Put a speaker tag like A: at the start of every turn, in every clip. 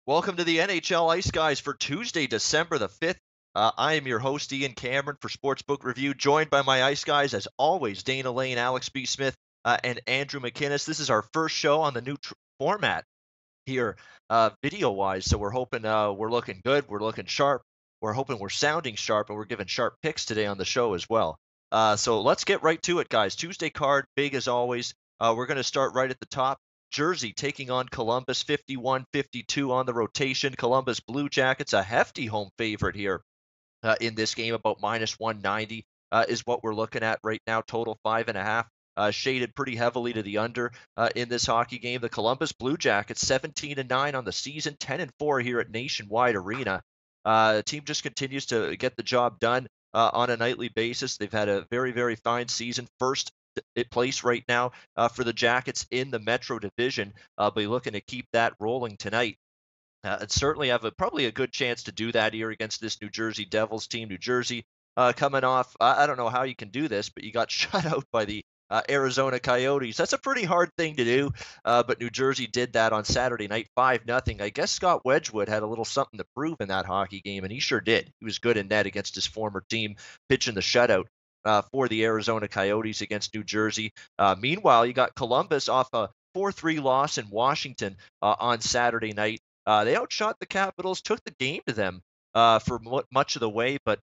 A: Welcome to the NHL Ice Guys for Tuesday, December the 5th. I am your host, Ian Cameron, for Sportsbook Review, joined by my Ice Guys, as always, Dana Lane, Alex B. Smith, and Andrew McInnes. This is our first show on the new format here, video-wise, so we're hoping we're looking good, we're looking sharp, we're hoping we're sounding sharp, and we're giving sharp picks today on the show as well. So let's get right to it, guys. Tuesday card, big as always. We're going to start right at the top. Jersey taking on Columbus, 51-52 on the rotation. Columbus Blue Jackets, a hefty home favorite here in this game, about minus 190 is what we're looking at right now. Total 5.5. Shaded pretty heavily to the under in this hockey game. The Columbus Blue Jackets, 17-9 on the season, 10-4 here at Nationwide Arena. The team just continues to get the job done on a nightly basis. They've had a very, very fine season. First place right now for the Jackets in the Metro Division. I'll be looking to keep that rolling tonight. And certainly have probably a good chance to do that here against this New Jersey Devils team. New Jersey coming off, I don't know how you can do this, but you got shut out by the Arizona Coyotes. That's a pretty hard thing to do, but New Jersey did that on Saturday night, 5-0. I guess Scott Wedgwood had a little something to prove in that hockey game, and he sure did. He was good in net against his former team, pitching the shutout for the Arizona Coyotes against New Jersey. Meanwhile, you got Columbus off a 4-3 loss in Washington on Saturday night. They outshot the Capitals, took the game to them for much of the way, but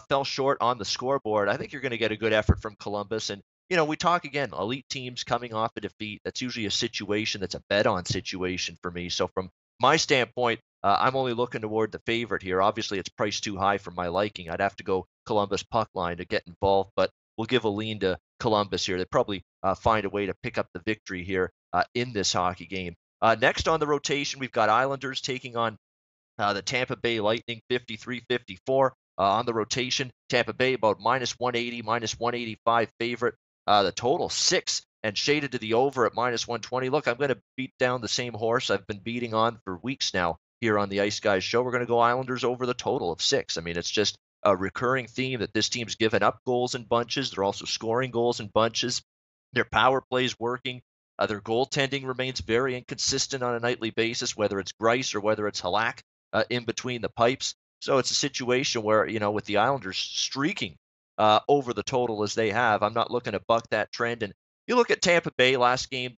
A: fell short on the scoreboard. I think you're going to get a good effort from Columbus. And, we talk again, elite teams coming off a defeat. That's usually a situation that's a bet-on situation for me. So from my standpoint, I'm only looking toward the favorite here. Obviously, it's priced too high for my liking. I'd have to go Columbus puck line to get involved, but we'll give a lean to Columbus here. They probably find a way to pick up the victory here in this hockey game. Next on the rotation, we've got Islanders taking on the Tampa Bay Lightning, 53-54 on the rotation. Tampa Bay about minus 180, minus 185 favorite. The total 6 and shaded to the over at minus 120. Look, I'm going to beat down the same horse I've been beating on for weeks now here on the Ice Guys show. We're going to go Islanders over the total of 6. I mean, it's just a recurring theme that this team's given up goals in bunches. They're also scoring goals in bunches. Their power play's working. Their goaltending remains very inconsistent on a nightly basis, whether it's Grice or whether it's Halak in between the pipes. So it's a situation where, with the Islanders streaking over the total as they have, I'm not looking to buck that trend. And you look at Tampa Bay last game,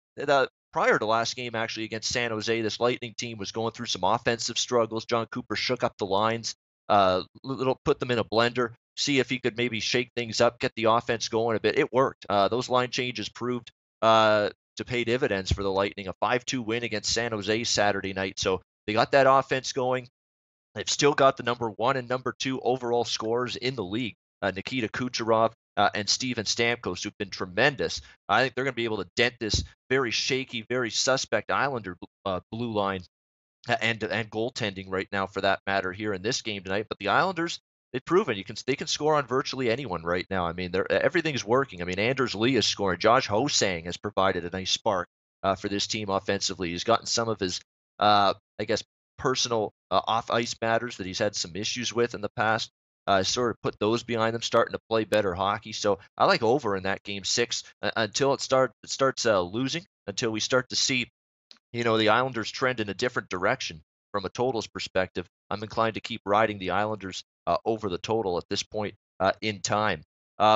A: prior to last game actually against San Jose, this Lightning team was going through some offensive struggles. John Cooper shook up the lines, put them in a blender, see if he could maybe shake things up, get the offense going a bit. It worked. Those line changes proved to pay dividends for the Lightning. A 5-2 win against San Jose Saturday night. So they got that offense going. They've still got the number 1 and number 2 overall scorers in the league, Nikita Kucherov and Steven Stamkos, who've been tremendous. I think they're going to be able to dent this very shaky, very suspect Islander blue line and goaltending right now, for that matter, here in this game tonight. But the Islanders, they've proven they can score on virtually anyone right now. I mean, everything's working. I mean, Anders Lee is scoring. Josh Hosang has provided a nice spark for this team offensively. He's gotten some of his, I guess, personal off-ice matters that he's had some issues with in the past. Sort of put those behind them, starting to play better hockey. So I like over in that game 6 until it starts losing, until we start to see the Islanders trend in a different direction from a totals perspective. I'm inclined to keep riding the Islanders over the total at this point in time.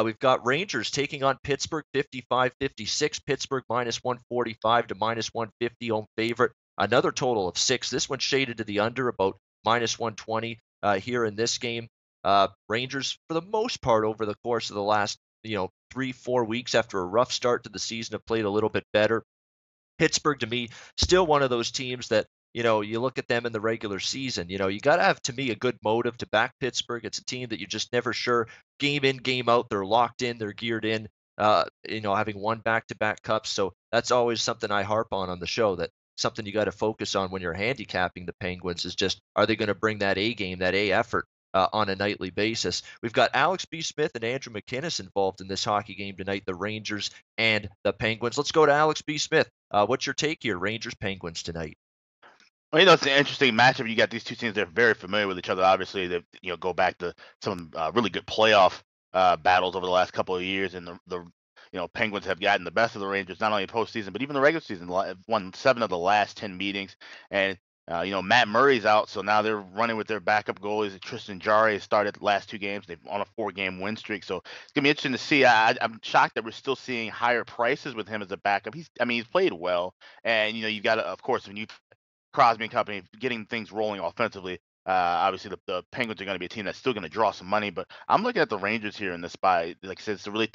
A: We've got Rangers taking on Pittsburgh, 55-56. Pittsburgh minus 145 to minus 150 home favorite. Another total of 6. This one shaded to the under, about minus 120 here in this game. Rangers, for the most part, over the course of the last 3-4 weeks after a rough start to the season, have played a little bit better. Pittsburgh, to me, still one of those teams that, you look at them in the regular season, you got to have, to me, a good motive to back Pittsburgh. It's a team that you're just never sure, game in, game out, they're locked in, they're geared in, having won back-to-back cups. So that's always something I harp on the show, that something you got to focus on when you're handicapping the Penguins is just, are they going to bring that A game, that A effort on a nightly basis? We've got Alex B. Smith and Andrew McInnes involved in this hockey game tonight, the Rangers and the Penguins. Let's go to Alex B. Smith. What's your take here, Rangers-Penguins tonight?
B: Well, it's an interesting matchup. You got these two teams that are very familiar with each other. Obviously, they go back to some really good playoff battles over the last couple of years, and the Penguins have gotten the best of the Rangers, not only in postseason but even the regular season. Won 7 of the last 10 meetings, and Matt Murray's out, so now they're running with their backup goalies. Tristan Jarry has started the last 2 games. They've on a 4-game win streak, so it's gonna be interesting to see. I'm shocked that we're still seeing higher prices with him as a backup. He's played well, and you've got of course when you Crosby and company getting things rolling offensively. Obviously, the Penguins are going to be a team that's still going to draw some money, but I'm looking at the Rangers here in this spot. Like I said, it's a really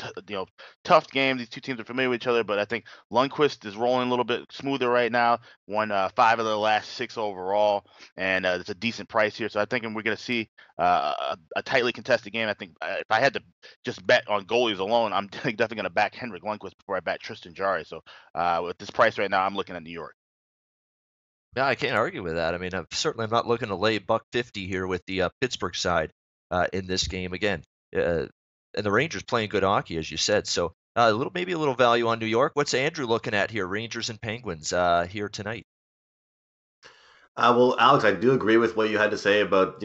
B: tough game. These two teams are familiar with each other, but I think Lundqvist is rolling a little bit smoother right now. Won 5 of the last 6 overall, and it's a decent price here. So I think we're going to see a tightly contested game. I think if I had to just bet on goalies alone, I'm definitely going to back Henrik Lundqvist before I back Tristan Jarry. So with this price right now, I'm looking at New York.
A: Yeah, I can't argue with that. I mean, I'm not looking to lay $1.50 here with the Pittsburgh side in this game again. And the Rangers playing good hockey, as you said. So maybe a little value on New York. What's Andrew looking at here? Rangers and Penguins here tonight.
C: Well, Alex, I do agree with what you had to say about,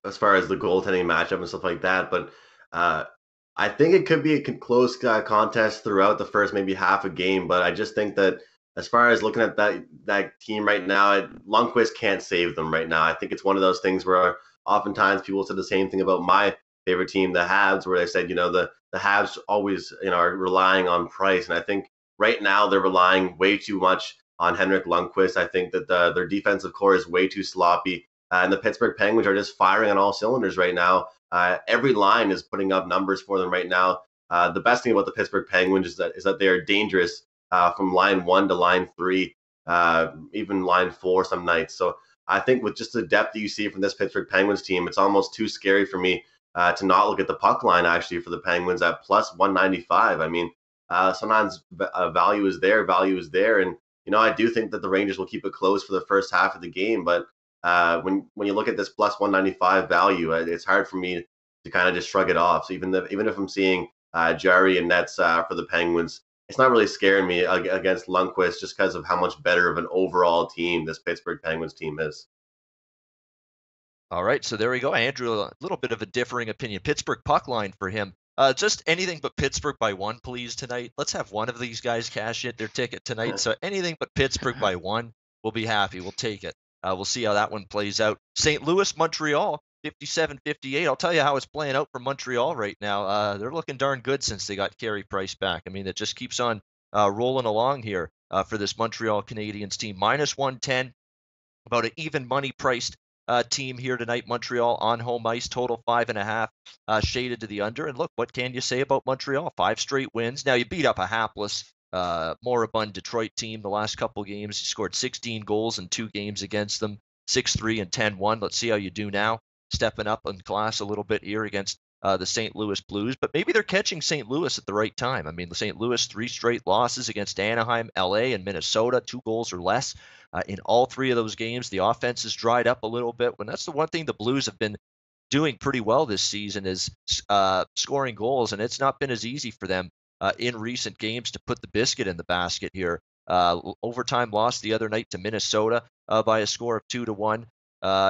C: as far as the goaltending matchup and stuff like that. But I think it could be a close contest throughout the first maybe half a game. But I just think that as far as looking at that team right now, Lundqvist can't save them right now. I think it's one of those things where oftentimes people said the same thing about my favorite team, the Habs, where they said, the Habs always, are relying on price. And I think right now they're relying way too much on Henrik Lundqvist. I think that their defensive core is way too sloppy. And the Pittsburgh Penguins are just firing on all cylinders right now. Every line is putting up numbers for them right now. The best thing about the Pittsburgh Penguins is that they are dangerous from line 1 to line 3, even line 4 some nights. So I think with just the depth that you see from this Pittsburgh Penguins team, it's almost too scary for me to not look at the puck line actually for the Penguins at plus 195. I mean, sometimes value is there, and I do think that the Rangers will keep it close for the first half of the game. But when you look at this plus 195 value, it's hard for me to kind of just shrug it off. So even if I'm seeing Jarry and Nets for the Penguins, it's not really scaring me against Lundqvist just because of how much better of an overall team this Pittsburgh Penguins team is.
A: All right, so there we go. Andrew, a little bit of a differing opinion. Pittsburgh puck line for him. Just anything but Pittsburgh by 1, please, tonight. Let's have one of these guys cash in their ticket tonight. So anything but Pittsburgh by 1, we'll be happy. We'll take it. We'll see how that one plays out. St. Louis, Montreal, 57-58. I'll tell you how it's playing out for Montreal right now. They're looking darn good since they got Carey Price back. I mean, it just keeps on rolling along here for this Montreal Canadiens team. Minus 110, about an even money priced team here tonight. Montreal on home ice, total 5.5, shaded to the under. And look, what can you say about Montreal? 5 straight wins. Now you beat up a hapless, moribund Detroit team the last couple games. You scored 16 goals in 2 games against them, 6-3 and 10-1. Let's see how you do now, stepping up in class a little bit here against the St. Louis Blues. But maybe they're catching St. Louis at the right time. I mean, the St. Louis 3 straight losses against Anaheim, LA, and Minnesota, 2 goals or less. In all 3 of those games, the offense has dried up a little bit. When that's the one thing the Blues have been doing pretty well this season is scoring goals, and it's not been as easy for them in recent games to put the biscuit in the basket here. Overtime loss the other night to Minnesota by a score of 2-1.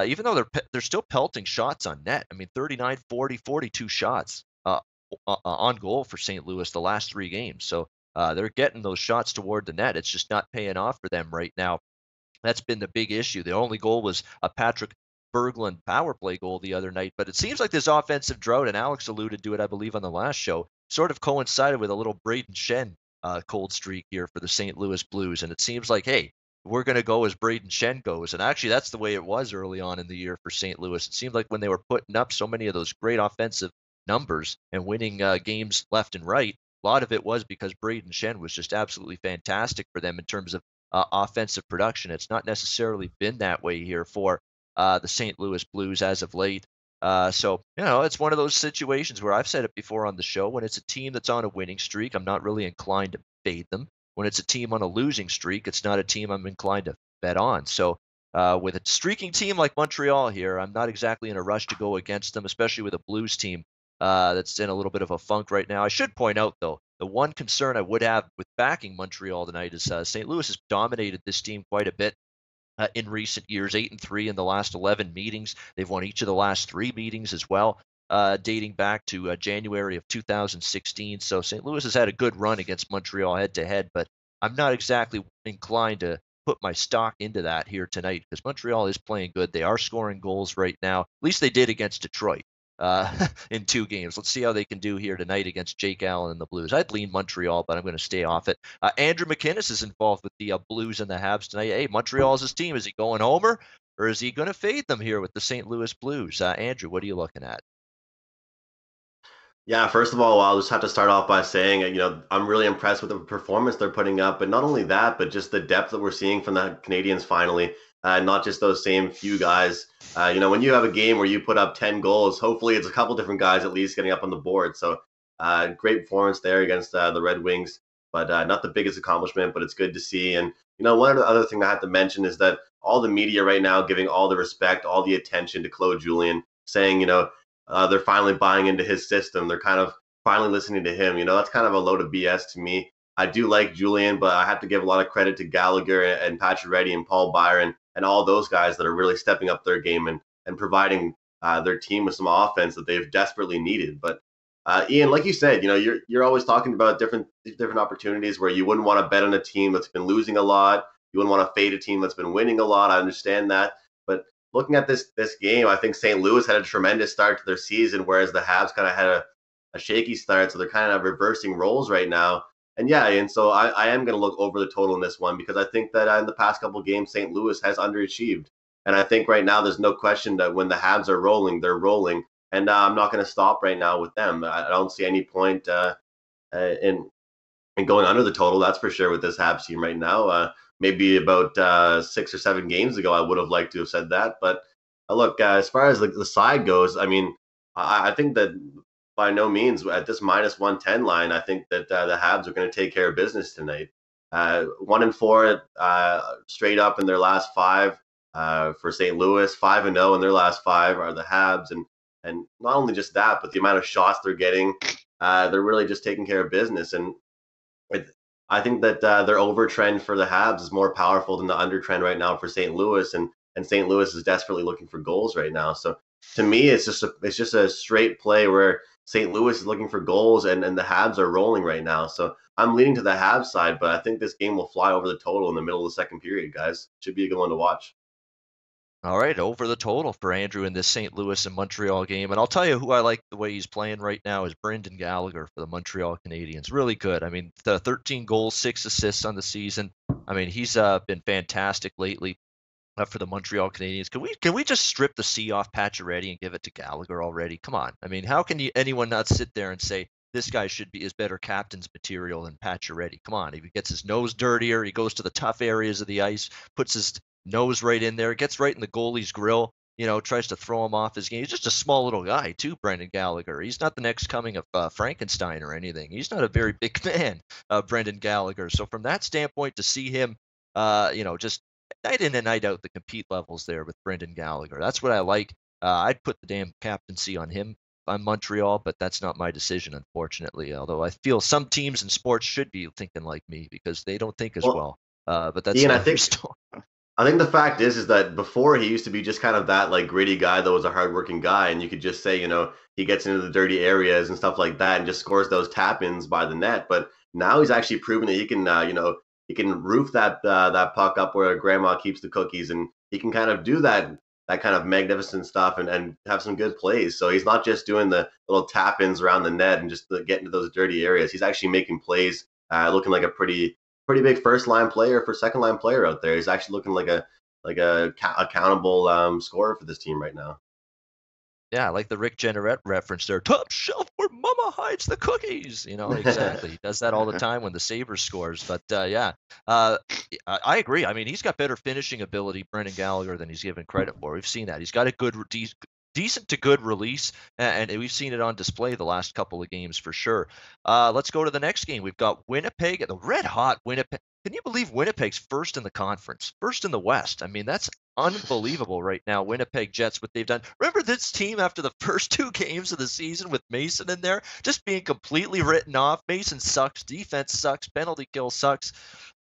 A: Even though they're still pelting shots on net. I mean, 39, 40, 42 shots on goal for St. Louis the last 3 games. So they're getting those shots toward the net. It's just not paying off for them right now. That's been the big issue. The only goal was a Patrick Berglund power play goal the other night. But it seems like this offensive drought, and Alex alluded to it, I believe, on the last show, sort of coincided with a little Braden Shen cold streak here for the St. Louis Blues. And it seems like, hey, we're going to go as Braden Shen goes. And actually, that's the way it was early on in the year for St. Louis. It seemed like when they were putting up so many of those great offensive numbers and winning games left and right, a lot of it was because Braden Shen was just absolutely fantastic for them in terms of offensive production. It's not necessarily been that way here for the St. Louis Blues as of late. So, it's one of those situations where I've said it before on the show. When it's a team that's on a winning streak, I'm not really inclined to fade them. When it's a team on a losing streak, it's not a team I'm inclined to bet on. So with a streaking team like Montreal here, I'm not exactly in a rush to go against them, especially with a Blues team that's in a little bit of a funk right now. I should point out, though, the one concern I would have with backing Montreal tonight is St. Louis has dominated this team quite a bit in recent years, 8-3 in the last 11 meetings. They've won each of the last 3 meetings as well, dating back to January of 2016. So St. Louis has had a good run against Montreal head-to-head, but I'm not exactly inclined to put my stock into that here tonight because Montreal is playing good. They are scoring goals right now. At least they did against Detroit in 2 games. Let's see how they can do here tonight against Jake Allen and the Blues. I'd lean Montreal, but I'm going to stay off it. Andrew McInnes is involved with the Blues and the Habs tonight. Hey, Montreal's his team. Is he going homer, or is he going to fade them here with the St. Louis Blues? Andrew, what are you looking at?
C: Yeah, first of all, I'll just have to start off by saying, I'm really impressed with the performance they're putting up, but not only that, but just the depth that we're seeing from the Canadiens finally, not just those same few guys. When you have a game where you put up 10 goals, hopefully it's a couple different guys at least getting up on the board. So great performance there against the Red Wings, but not the biggest accomplishment, but it's good to see. And, one other thing I have to mention is that all the media right now giving all the respect, all the attention to Claude Julien, saying, they're finally buying into his system. They're kind of finally listening to him. That's kind of a load of BS to me. I do like Julien, but I have to give a lot of credit to Gallagher and Pacioretty and Paul Byron and all those guys that are really stepping up their game and providing their team with some offense that they've desperately needed. But Ian, like you said, you're always talking about different opportunities where you wouldn't want to bet on a team that's been losing a lot. You wouldn't want to fade a team that's been winning a lot. I understand that, but looking at this game, I think St. Louis had a tremendous start to their season, whereas the Habs kind of had a shaky start. So they're kind of reversing roles right now. And so I am going to look over the total in this one because I think that in the past couple of games, St. Louis has underachieved. And I think right now there's no question that when the Habs are rolling, they're rolling. And I'm not going to stop right now with them. I don't see any point in going under the total, that's for sure, with this Habs team right now. Maybe about 6 or 7 games ago, I would have liked to have said that. But look, as far as the side goes, I mean, I think that by no means at this minus 110 line, I think that the Habs are going to take care of business tonight. 1-4 straight up in their last 5 for St. Louis. 5-0 in their last 5 are the Habs, and not only just that, but the amount of shots they're getting, they're really just taking care of business. And I think that their over trend for the Habs is more powerful than the under trend right now for St. Louis, and St. Louis is desperately looking for goals right now. So to me, it's just a straight play where St. Louis is looking for goals, and the Habs are rolling right now. So I'm leaning to the Habs side, but I think this game will fly over the total in the middle of the second period, guys. Should be a good one to watch.
A: All right, over the total for Andrew in this St. Louis and Montreal game. And I'll tell you who I like the way he's playing right now is Brendan Gallagher for the Montreal Canadiens. Really good. I mean, the 13 goals, 6 assists on the season. I mean, he's been fantastic lately for the Montreal Canadiens. Can we just strip the C off Pacioretty and give it to Gallagher already? Come on. I mean, how can anyone not sit there and say this guy is better captain's material than Pacioretty? Come on. He gets his nose dirtier. He goes to the tough areas of the ice, puts his nose right in there, gets right in the goalie's grill, tries to throw him off his game. He's just a small little guy too, Brendan Gallagher. He's not the next coming of Frankenstein or anything. He's not a very big man, Brendan Gallagher. So from that standpoint, to see him, just night in and night out, the compete levels there with Brendan Gallagher. That's what I like. I'd put the damn captaincy on him on Montreal, but that's not my decision, unfortunately. Although I feel some teams in sports should be thinking like me because they don't think as well. But that's
C: Ian,
A: another story.
C: I think the fact is that before he used to be just kind of that like gritty guy that was a hardworking guy, and you could just say, he gets into the dirty areas and stuff like that and just scores those tap-ins by the net. But now he's actually proven that he can, he can roof that puck up where grandma keeps the cookies, and he can kind of do that kind of magnificent stuff and have some good plays. So he's not just doing the little tap-ins around the net and just getting to those dirty areas. He's actually making plays, looking like a pretty big first line player for second line player out there. He's actually looking like a accountable scorer for this team right now.
A: Yeah, like the Rick Jenneret reference there. Top shelf where mama hides the cookies. Exactly. He does that all the time when the Sabres scores. But I agree. I mean, he's got better finishing ability, Brendan Gallagher, than he's given credit for. We've seen that. He's got a good, decent to good release, and we've seen it on display the last couple of games for sure. Let's go to the next game. We've got Winnipeg, the red hot Winnipeg. Can you believe Winnipeg's first in the conference, first in the West? I mean, that's unbelievable right now. Winnipeg Jets, what they've done. Remember this team after the first 2 games of the season with Mason in there, just being completely written off. Mason sucks, defense sucks, penalty kill sucks.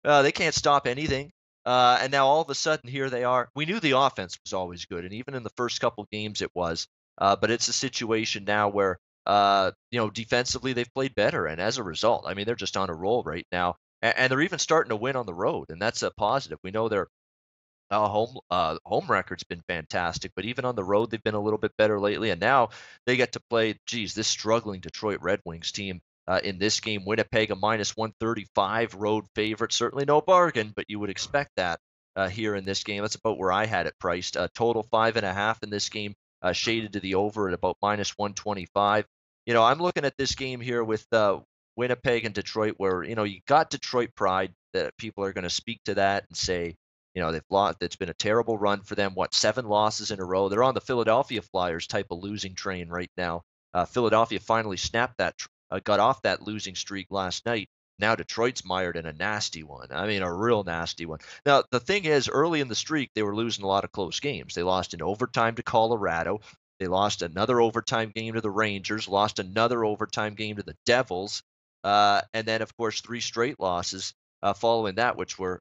A: They can't stop anything. And now all of a sudden here they are. We knew the offense was always good, and even in the first couple games it was. But it's a situation now where defensively they've played better, and as a result, I mean, they're just on a roll right now. and they're even starting to win on the road, and that's a positive. We know their home record's been fantastic, but even on the road, they've been a little bit better lately. And now they get to play, this struggling Detroit Red Wings team in this game. Winnipeg, a -135 road favorite. Certainly no bargain, but you would expect that here in this game. That's about where I had it priced. Total 5.5 in this game, shaded to the over at about -125. I'm looking at this game here with Winnipeg and Detroit, where you got Detroit pride, that people are going to speak to that and say, they've lost. It's been a terrible run for them. 7 losses in a row? They're on the Philadelphia Flyers type of losing train right now. Philadelphia finally snapped got off that losing streak last night. Now Detroit's mired in a nasty one. I mean, a real nasty one. Now, the thing is, early in the streak, they were losing a lot of close games. They lost in overtime to Colorado. They lost another overtime game to the Rangers, lost another overtime game to the Devils, and then, of course, 3 straight losses following that, which were,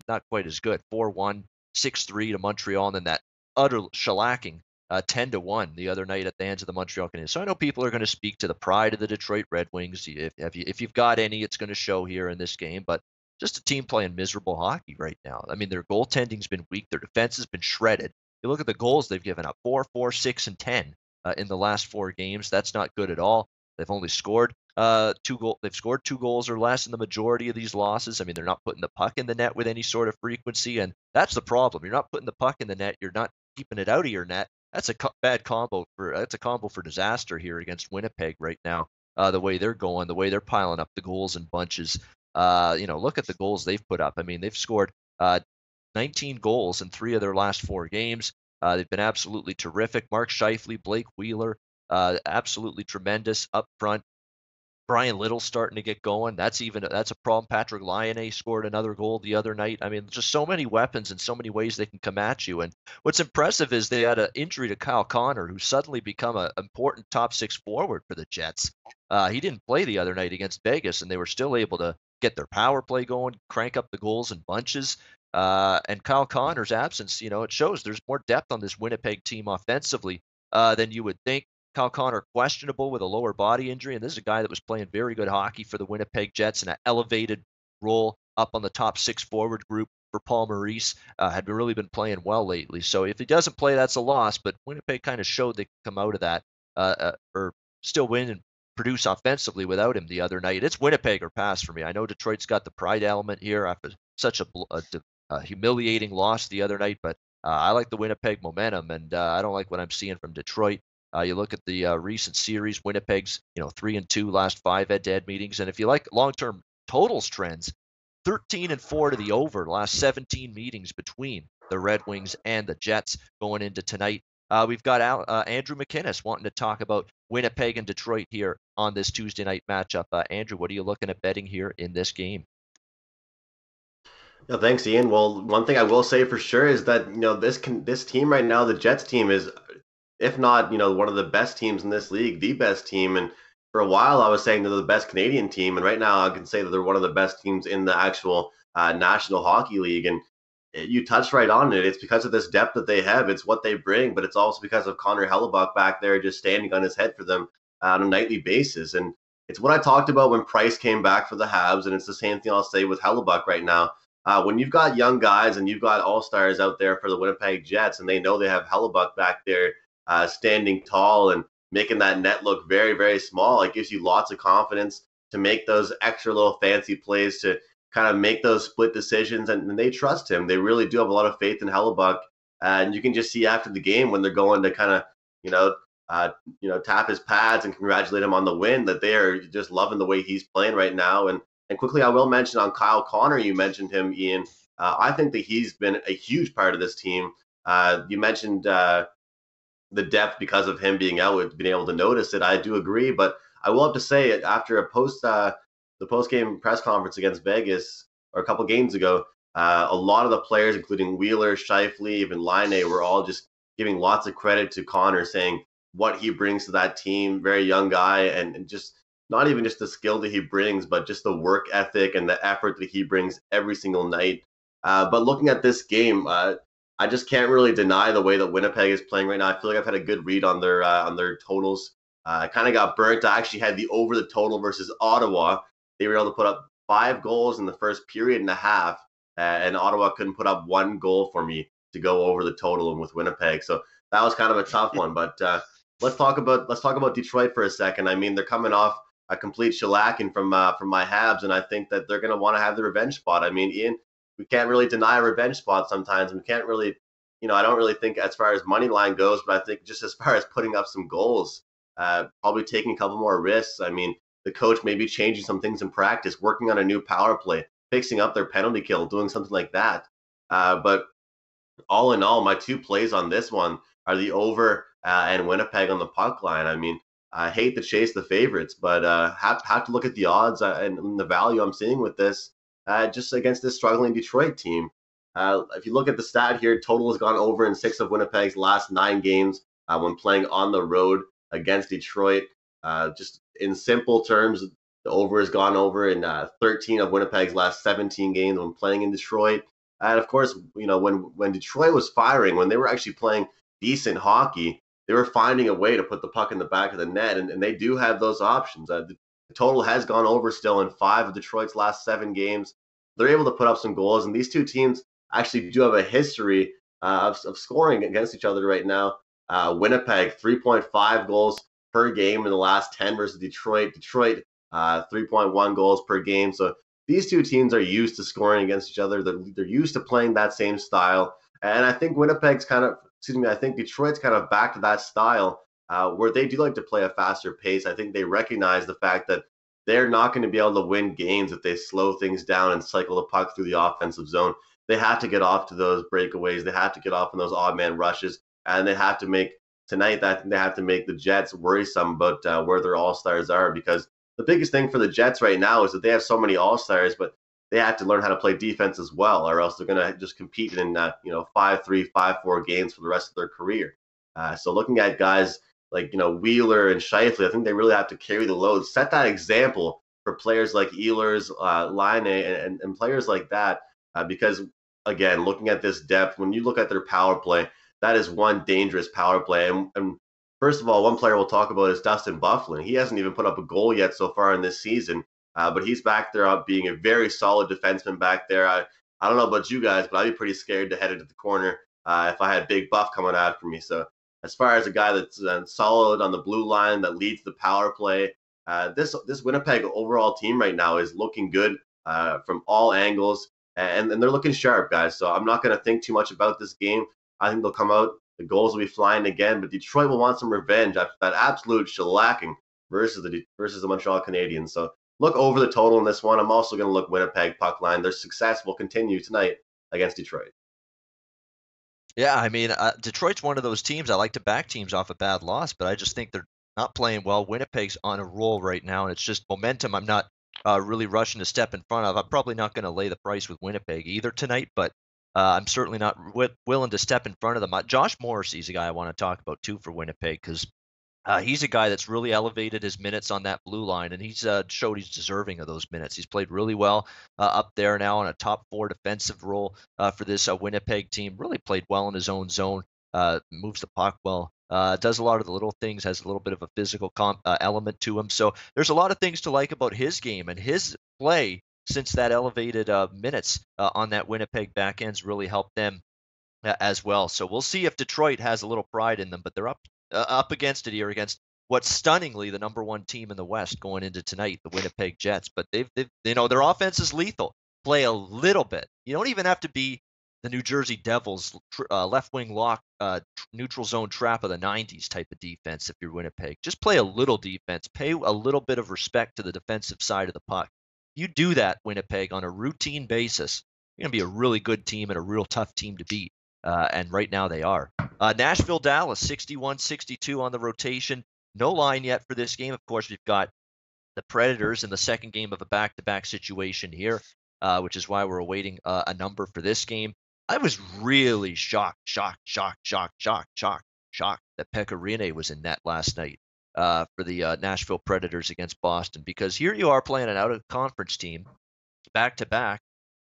A: not quite as good. 4-1, 6-3 to Montreal, and then that utter shellacking, 10-1 the other night at the hands of the Montreal Canadiens. So I know people are going to speak to the pride of the Detroit Red Wings. If you've got any, it's going to show here in this game. But just a team playing miserable hockey right now. I mean, their goaltending's been weak. Their defense has been shredded. You look at the goals they've given up: 4, 4, 6, and 10 in the last 4 games. That's not good at all. They've only scored They've scored 2 goals or less in the majority of these losses. I mean, they're not putting the puck in the net with any sort of frequency, and that's the problem. You're not putting the puck in the net. You're not keeping it out of your net. That's a bad combo for disaster here against Winnipeg right now. The way they're going, the way they're piling up the goals in bunches. Look at the goals they've put up. I mean, they've scored 19 goals in 3 of their last 4 games. They've been absolutely terrific. Mark Scheifele, Blake Wheeler, absolutely tremendous up front. Brian Little's starting to get going. That's a problem. Patrick Laine scored another goal the other night. I mean, just so many weapons and so many ways they can come at you. And what's impressive is they had an injury to Kyle Connor, who's suddenly become an important top 6 forward for the Jets. He didn't play the other night against Vegas, and they were still able to get their power play going, crank up the goals in bunches. And Kyle Connor's absence, it shows there's more depth on this Winnipeg team offensively than you would think. Kyle Connor questionable with a lower body injury, and this is a guy that was playing very good hockey for the Winnipeg Jets in an elevated role up on the top 6 forward group for Paul Maurice. Had really been playing well lately. So if he doesn't play, that's a loss, but Winnipeg kind of showed they could come out of that or still win and produce offensively without him the other night. It's Winnipeg or pass for me. I know Detroit's got the pride element here after such a humiliating loss the other night, but I like the Winnipeg momentum, and I don't like what I'm seeing from Detroit. You look at the recent series, Winnipeg's 3-2 last 5 head-to-head meetings, and if you like long-term totals trends, 13-4 to the over last 17 meetings between the Red Wings and the Jets going into tonight. We've got Andrew McInnes wanting to talk about Winnipeg and Detroit here on this Tuesday night matchup. Andrew, what are you looking at betting here in this game?
C: Yeah, thanks, Ian. Well, one thing I will say for sure is that this team right now, the Jets team, is, if not, one of the best teams in this league, the best team. And for a while, I was saying they're the best Canadian team, and right now I can say that they're one of the best teams in the actual National Hockey League. And you touched right on it. It's because of this depth that they have. It's what they bring, but it's also because of Connor Hellebuck back there just standing on his head for them on a nightly basis. And it's what I talked about when Price came back for the Habs, and it's the same thing I'll say with Hellebuck right now. When you've got young guys and you've got all-stars out there for the Winnipeg Jets, and they know they have Hellebuck back there standing tall and making that net look very, very small, it gives you lots of confidence to make those extra little fancy plays, to kind of make those split decisions, and they trust him. They really do have a lot of faith in Hellebuck, and you can just see after the game when they're going to kind of tap his pads and congratulate him on the win, that they are just loving the way he's playing right now. And quickly, I will mention on Kyle Connor, you mentioned him, Ian. I think that he's been a huge part of this team. You mentioned the depth because of him being out, we've been able to notice it. I do agree, but I will have to say, after the post-game press conference against Vegas, or a couple games ago, a lot of the players, including Wheeler, Scheifele, even Laine, were all just giving lots of credit to Connor, saying what he brings to that team. Very young guy, and just not even just the skill that he brings, but just the work ethic and the effort that he brings every single night. But looking at this game, I just can't really deny the way that Winnipeg is playing right now. I feel like I've had a good read on their totals. I kind of got burnt. I actually had the over the total versus Ottawa. They were able to put up 5 goals in the first period and a half, and Ottawa couldn't put up 1 goal for me to go over the total with Winnipeg. So that was kind of a tough one. But let's talk about Detroit for a second. I mean, they're coming off a complete shellacking from my Habs, and I think that they're going to want to have the revenge spot. I mean, Ian, we can't really deny a revenge spot sometimes. We can't really, I don't really think as far as money line goes, but I think just as far as putting up some goals, probably taking a couple more risks. I mean, the coach maybe changing some things in practice, working on a new power play, fixing up their penalty kill, doing something like that. But all in all, my 2 plays on this one are the over and Winnipeg on the puck line. I mean, I hate to chase the favorites, but have to look at the odds and the value I'm seeing with this just against this struggling Detroit team. If you look at the stat here, total has gone over in 6 of Winnipeg's last 9 games when playing on the road against Detroit. Just in simple terms, the over has gone over in 13 of Winnipeg's last 17 games when playing in Detroit. And of course, when Detroit was firing, when they were actually playing decent hockey, they were finding a way to put the puck in the back of the net, and they do have those options. The total has gone over still in 5 of Detroit's last 7 games. They're able to put up some goals, and these 2 teams actually do have a history of scoring against each other right now. Winnipeg, 3.5 goals per game in the last 10 versus Detroit. Detroit, 3.1 goals per game. So these 2 teams are used to scoring against each other. They're used to playing that same style. And I think I think Detroit's kind of back to that style where they do like to play a faster pace. I think they recognize the fact that they're not going to be able to win games if they slow things down and cycle the puck through the offensive zone. They have to get off to those breakaways. They have to get off in those odd man rushes, and they have to make the Jets worrisome about where their all-stars are, because the biggest thing for the Jets right now is that they have so many all-stars, but they have to learn how to play defense as well, or else they're going to just compete in 5-3, 5-4 games for the rest of their career. So looking at guys like Wheeler and Scheifele, I think they really have to carry the load, set that example for players like Ehlers, Line, and players like that, because again, looking at this depth, when you look at their power play, that is one dangerous power play. And first of all, one player we'll talk about is Dustin Byfuglien. He hasn't even put up a goal yet so far in this season. But he's back there up being a very solid defenseman back there. I don't know about you guys, but I'd be pretty scared to head into the corner if I had Big Buff coming after me. So as far as a guy that's solid on the blue line that leads the power play, this Winnipeg overall team right now is looking good from all angles, and they're looking sharp, guys. So I'm not going to think too much about this game. I think they'll come out. The goals will be flying again, but Detroit will want some revenge after that absolute shellacking versus the Montreal Canadiens. So look over the total in this one. I'm also going to look Winnipeg puck line. Their success will continue tonight against Detroit.
A: Yeah, I mean, Detroit's one of those teams. I like to back teams off a bad loss, but I just think they're not playing well. Winnipeg's on a roll right now, and it's just momentum I'm not really rushing to step in front of. I'm probably not going to lay the price with Winnipeg either tonight, but I'm certainly not willing to step in front of them. Josh Morrissey's a guy I want to talk about too for Winnipeg, because he's a guy that's really elevated his minutes on that blue line, and he's showed he's deserving of those minutes. He's played really well up there now on a top 4 defensive role for this Winnipeg team. Really played well in his own zone, moves the puck well, does a lot of the little things, has a little bit of a physical element to him. So there's a lot of things to like about his game, and his play since that elevated minutes on that Winnipeg back end's really helped them as well. So we'll see if Detroit has a little pride in them, but they're up against it here against what's stunningly the number 1 team in the West going into tonight, the Winnipeg Jets. But they've their offense is lethal. Play a little bit. You don't even have to be the New Jersey Devils left wing lock neutral zone trap of the 90s type of defense if you're Winnipeg. Just play a little defense. Pay a little bit of respect to the defensive side of the puck. You do that, Winnipeg, on a routine basis, you're going to be a really good team and a real tough team to beat. And right now they are. Nashville, Dallas, 61-62 on the rotation. No line yet for this game. Of course, we've got the Predators in the second game of a back-to-back situation here, which is why we're awaiting a number for this game. I was really shocked that Pekka Rinne was in net last night for the Nashville Predators against Boston, because here you are playing an out-of-conference team back-to-back.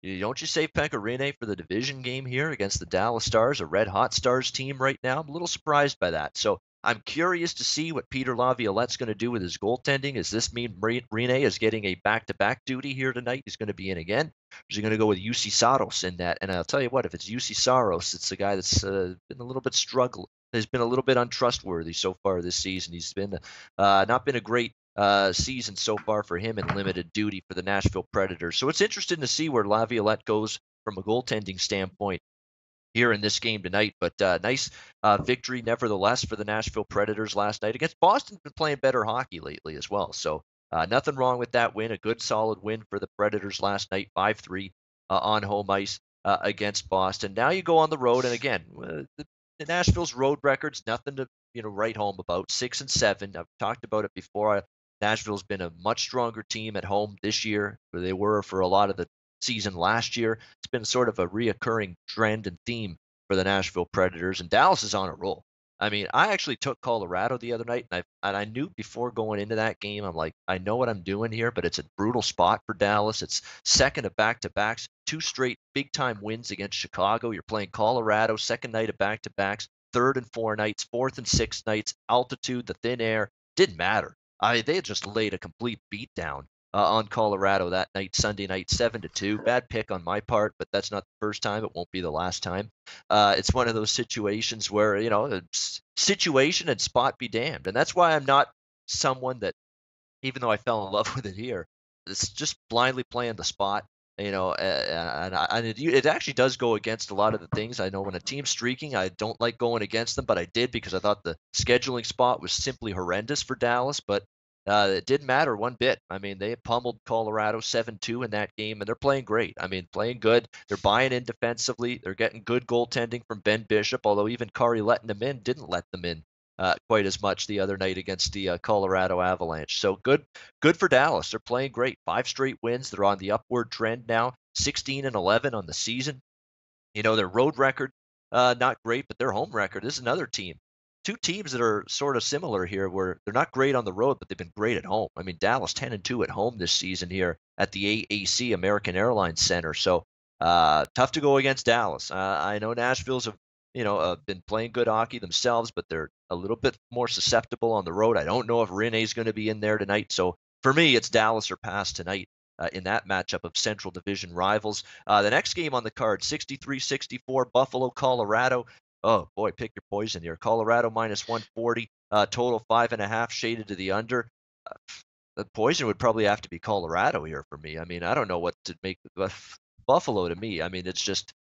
A: Don't you save Pekka Rinne for the division game here against the Dallas Stars, a red-hot Stars team right now? I'm a little surprised by that. So I'm curious to see what Peter Laviolette's going to do with his goaltending. Does this mean Rene is getting a back-to-back duty here tonight? He's going to be in again. Or is he going to go with UC Saros in that? And I'll tell you what, if it's UC Saros, it's the guy that's been a little bit has been a little bit untrustworthy so far this season. He's been not been a great season so far for him in limited duty for the Nashville Predators. So it's interesting to see where Laviolette goes from a goaltending standpoint here in this game tonight. But nice victory nevertheless for the Nashville Predators last night against Boston. Been playing better hockey lately as well. So nothing wrong with that win. A good solid win for the Predators last night, 5-3 on home ice against Boston. Now you go on the road, and again, the Nashville's road record's nothing to write home about. 6-7. I've talked about it before. Nashville's been a much stronger team at home this year than they were for a lot of the season last year. It's been sort of a reoccurring trend and theme for the Nashville Predators, and Dallas is on a roll. I mean, I actually took Colorado the other night, and I knew before going into that game, I'm like, I know what I'm doing here, but it's a brutal spot for Dallas. It's second of back-to-backs, 2 straight big-time wins against Chicago. You're playing Colorado, second night of back-to-backs, third and 4 nights, fourth and 6 nights, altitude, the thin air, didn't matter. I mean, they had just laid a complete beatdown on Colorado that night, Sunday night, 7-2. Bad pick on my part, but that's not the first time. It won't be the last time. It's one of those situations where, situation and spot be damned. And that's why I'm not someone that, even though I fell in love with it here, it's just blindly playing the spot. And it actually does go against a lot of the things. I know when a team's streaking, I don't like going against them, but I did because I thought the scheduling spot was simply horrendous for Dallas. But it didn't matter one bit. I mean, they pummeled Colorado 7-2 in that game, and they're playing great. I mean, playing good. They're buying in defensively. They're getting good goaltending from Ben Bishop, although even Kari letting them in didn't let them in quite as much the other night against the Colorado Avalanche. So good for Dallas. They're playing great. 5 straight wins. They're on the upward trend now. 16-11 on the season. Their road record, not great, but their home record. This is another team. 2 teams that are sort of similar here, where they're not great on the road, but they've been great at home. I mean, Dallas 10-2 at home this season here at the AAC, American Airlines Center. So tough to go against Dallas. I know Nashville's been playing good hockey themselves, but they're a little bit more susceptible on the road. I don't know if Rene's going to be in there tonight. So for me, it's Dallas or pass tonight in that matchup of Central Division rivals. The next game on the card, 63-64, Buffalo, Colorado. Oh, boy, pick your poison here. Colorado minus 140, total 5.5, shaded to the under. The poison would probably have to be Colorado here for me. I mean, I don't know what to make Buffalo to me. I mean, it's just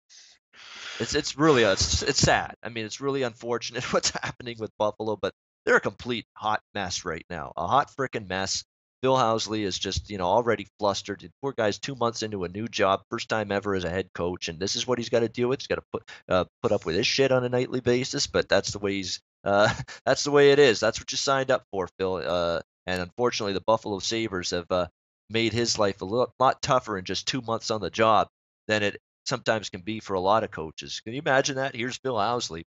A: it's really it's sad. I mean, it's really unfortunate what's happening with Buffalo, but they're a complete hot mess right now. A hot freaking mess. Bill Housley is just, already flustered. The poor guy's 2 months into a new job, first time ever as a head coach, and this is what he's got to deal with. He's got to put up with this shit on a nightly basis, but that's the way that's the way it is. That's what you signed up for, Phil. And unfortunately, the Buffalo Sabres have made his life a lot tougher in just 2 months on the job than it sometimes can be for a lot of coaches. Can you imagine that? Here's Bill Housley,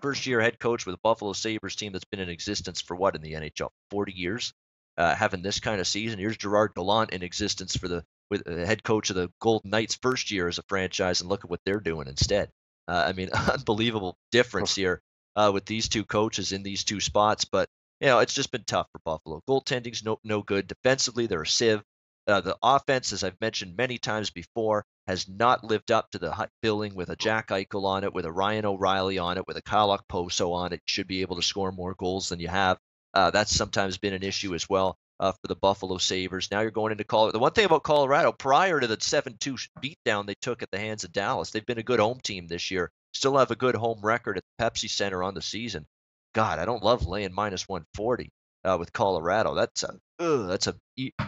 A: first-year head coach with a Buffalo Sabres team that's been in existence for what in the NHL? 40 years? Having this kind of season. Here's Gerard Gallant in existence for the head coach of the Golden Knights first year as a franchise, and look at what they're doing instead. I mean, unbelievable difference here with these 2 coaches in these 2 spots. But it's just been tough for Buffalo. Goaltending's no good. Defensively, they're a sieve. The offense, as I've mentioned many times before, has not lived up to the billing with a Jack Eichel on it, with a Ryan O'Reilly on it, with a Kyle Okposo on it. You should be able to score more goals than you have. That's sometimes been an issue as well for the Buffalo Sabres. Now you're going into Colorado. The one thing about Colorado, prior to the 7-2 beatdown they took at the hands of Dallas, they've been a good home team this year. Still have a good home record at the Pepsi Center on the season. God, I don't love laying minus 140 with Colorado. That's a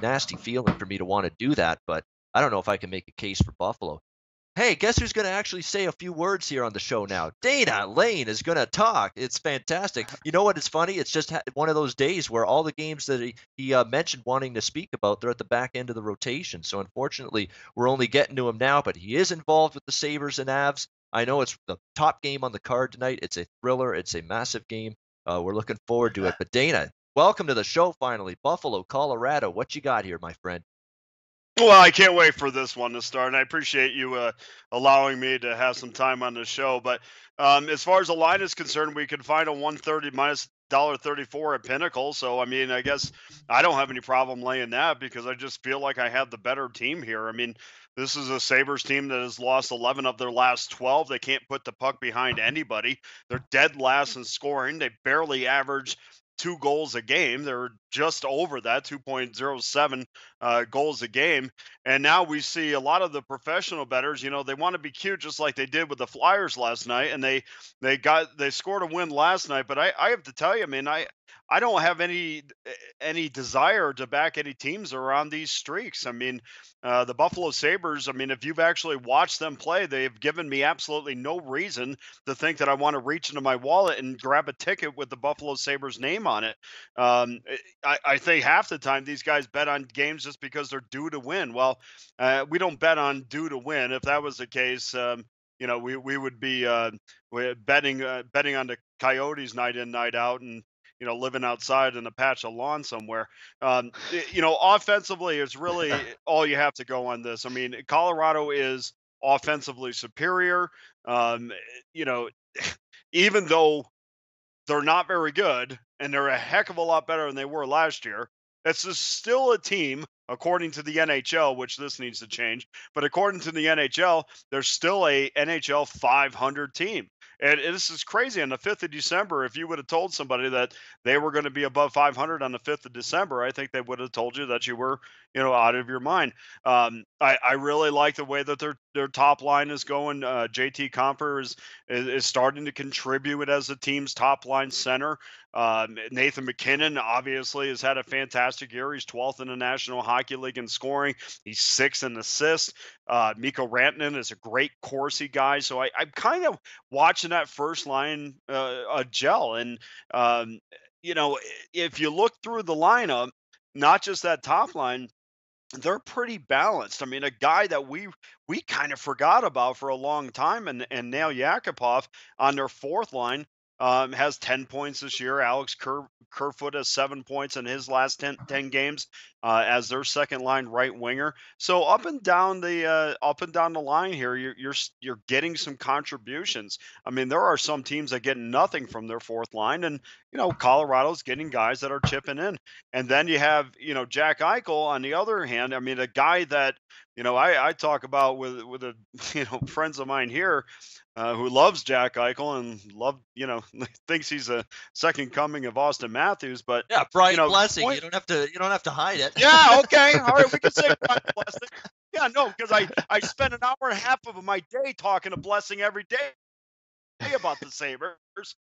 A: nasty feeling for me to want to do that, but I don't know if I can make a case for Buffalo. Hey, guess who's going to actually say a few words here on the show now? Dana Lane is going to talk. It's fantastic. You know what? It's funny. It's just one of those days where all the games that he mentioned wanting to speak about, they're at the back end of the rotation. So unfortunately, we're only getting to him now, but he is involved with the Sabres and Avs. I know it's the top game on the card tonight. It's a thriller. It's a massive game. We're looking forward to it. But Dana, welcome to the show finally. Buffalo, Colorado. What you got here, my friend?
D: Well, I can't wait for this one to start, and I appreciate you allowing me to have some time on the show. But as far as the line is concerned, we can find a 130 minus $1.34 at Pinnacle. So, I mean, I guess I don't have any problem laying that because I just feel like I have the better team here. I mean, this is a Sabres team that has lost 11 of their last 12. They can't put the puck behind anybody. They're dead last in scoring. They barely average 2 goals a game. They're just over that, 2.07 goals a game. And now we see a lot of the professional bettors, they want to be cute just like they did with the Flyers last night. And they scored a win last night. But I have to tell you, man, I don't have any desire to back any teams around these streaks. I mean, the Buffalo Sabres, I mean, if you've actually watched them play, they've given me absolutely no reason to think that I want to reach into my wallet and grab a ticket with the Buffalo Sabres name on it. I think half the time these guys bet on games just because they're due to win. Well, we don't bet on due to win. If that was the case, we would be betting on the Coyotes night in, night out, and living outside in a patch of lawn somewhere. Offensively, it's really all you have to go on this. I mean, Colorado is offensively superior. Even though they're not very good and they're a heck of a lot better than they were last year, it's still a team, according to the NHL, which this needs to change. But according to the NHL, there's still a NHL 500 team. And this is crazy. On the 5th of December, if you would have told somebody that they were going to be above 500 on the 5th of December, I think they would have told you that you were, out of your mind. I really like the way that their top line is going. JT Compher is starting to contribute as the team's top line center. Nathan MacKinnon obviously has had a fantastic year. He's 12th in the National Hockey League in scoring. He's 6th in assists. Mikko Rantanen is a great Corsi guy. So I'm kind of watching that first line gel. And, if you look through the lineup, not just that top line, they're pretty balanced. I mean, a guy that we kind of forgot about for a long time, and Nail Yakupov on their fourth line has 10 points this year. Alex Kerfoot has 7 points in his last 10 games as their second line right winger. So up and down the line here, you're getting some contributions. I mean, there are some teams that get nothing from their fourth line, and Colorado's getting guys that are chipping in. And then you have Jack Eichel on the other hand. I mean, a guy that I talk about with friends of mine here who loves Jack Eichel and thinks he's a second coming of Austin Matthews. But
A: yeah, Brian Blessing. You don't have to hide it.
D: Yeah, okay, all right, we can say Brian Blessing. Yeah, no, because I spend an hour and a half of my day talking to Blessing every day about the Sabres.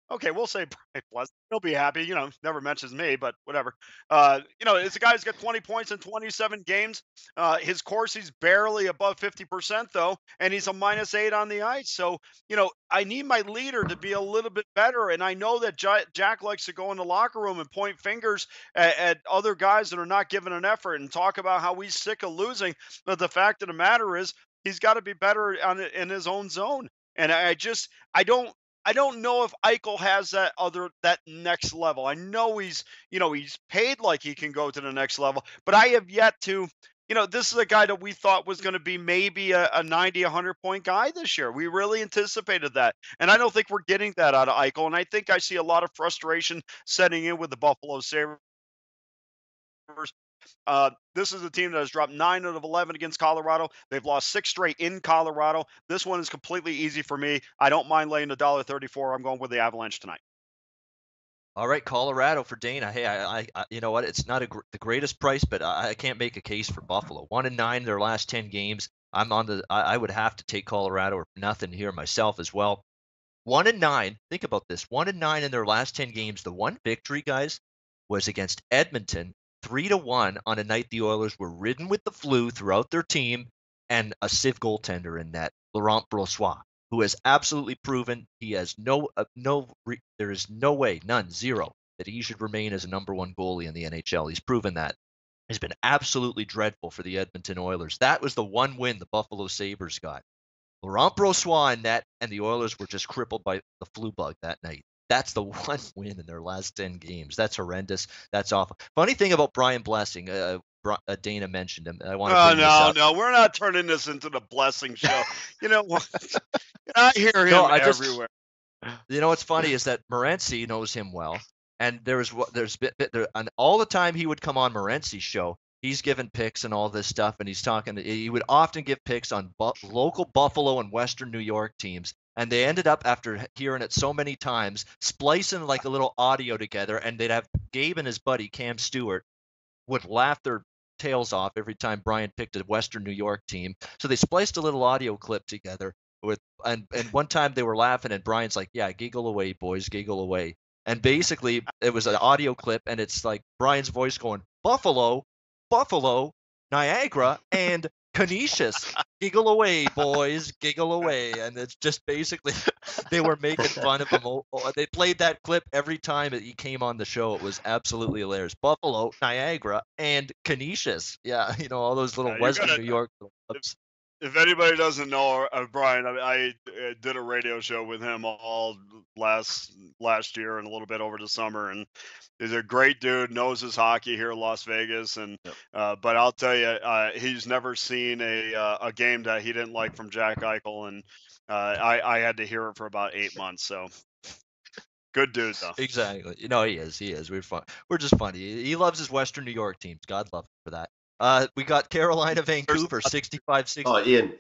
D: Okay, we'll say Brian Blessing. He'll be happy. Never mentions me, but whatever. It's a guy who's got 20 points in 27 games. His Corsi's barely above 50%, though, and he's a -8 on the ice. So, I need my leader to be a little bit better. And I know that Jack likes to go in the locker room and point fingers at other guys that are not giving an effort and talk about how he's sick of losing. But the fact of the matter is, he's got to be better in his own zone. And I don't know if Eichel has that next level. I know he's paid like he can go to the next level, but I have yet to, this is a guy that we thought was going to be maybe a 90, 100 point guy this year. We really anticipated that. And I don't think we're getting that out of Eichel. And I think I see a lot of frustration setting in with the Buffalo Sabres. This is a team that has dropped 9 out of 11 against Colorado. They've lost 6 straight in Colorado. This one is completely easy for me. I don't mind laying $1.34. I'm going with the Avalanche tonight.
A: All right, Colorado for Dana. Hey, I you know what? It's not the greatest price, but I can't make a case for Buffalo. 1-9 in their last 10 games. I would have to take Colorado or nothing here myself as well. 1-9. Think about this. 1-9 in their last 10 games. The one victory, guys, was against Edmonton. 3-1 on a night the Oilers were ridden with the flu throughout their team, and a Civ goaltender in net, Laurent Brossoit, who has absolutely proven he has there is no way, zero, that he should remain as a number one goalie in the NHL. He's proven that. He's been absolutely dreadful for the Edmonton Oilers. That was the one win the Buffalo Sabres got. Laurent Brossoit in net, and the Oilers were just crippled by the flu bug that night. That's the one win in their last 10 games. That's horrendous. That's awful. Funny thing about Brian Blessing, Dana mentioned him. I want to
D: no, we're not turning this into the Blessing show. You know what? I hear him everywhere.
A: What's funny is that Morency knows him well, And there's been there, and all the time he would come on Morency's show, he's given picks and all this stuff, and he's talking. He would often give picks on local Buffalo and Western New York teams, and they ended up, after hearing it so many times, splicing like a little audio together, and they'd have Gabe and his buddy Cam Stewart would laugh their tails off every time Brian picked a Western New York team. So they spliced a little audio clip together and one time they were laughing, and Brian's like, "Yeah, giggle away, boys, giggle away." And basically it was an audio clip, and it's like Brian's voice going, "Buffalo, Buffalo, Niagara, and Canisius, giggle away, boys, giggle away." And it's just basically they were making fun of him. They played that clip every time that he came on the show. It was absolutely hilarious. Buffalo, Niagara, and Canisius. Yeah, all those little Western New York clips.
D: If anybody doesn't know Brian, I did a radio show with him all last year and a little bit over the summer, and he's a great dude, knows his hockey here in Las Vegas, and but I'll tell you, he's never seen a game that he didn't like from Jack Eichel, and I had to hear it for about 8 months. So good dude, though.
A: Exactly. He is. We're just funny. He loves his Western New York teams. God love him for that. We got Carolina, Vancouver, 65-60.
C: Oh, Ian,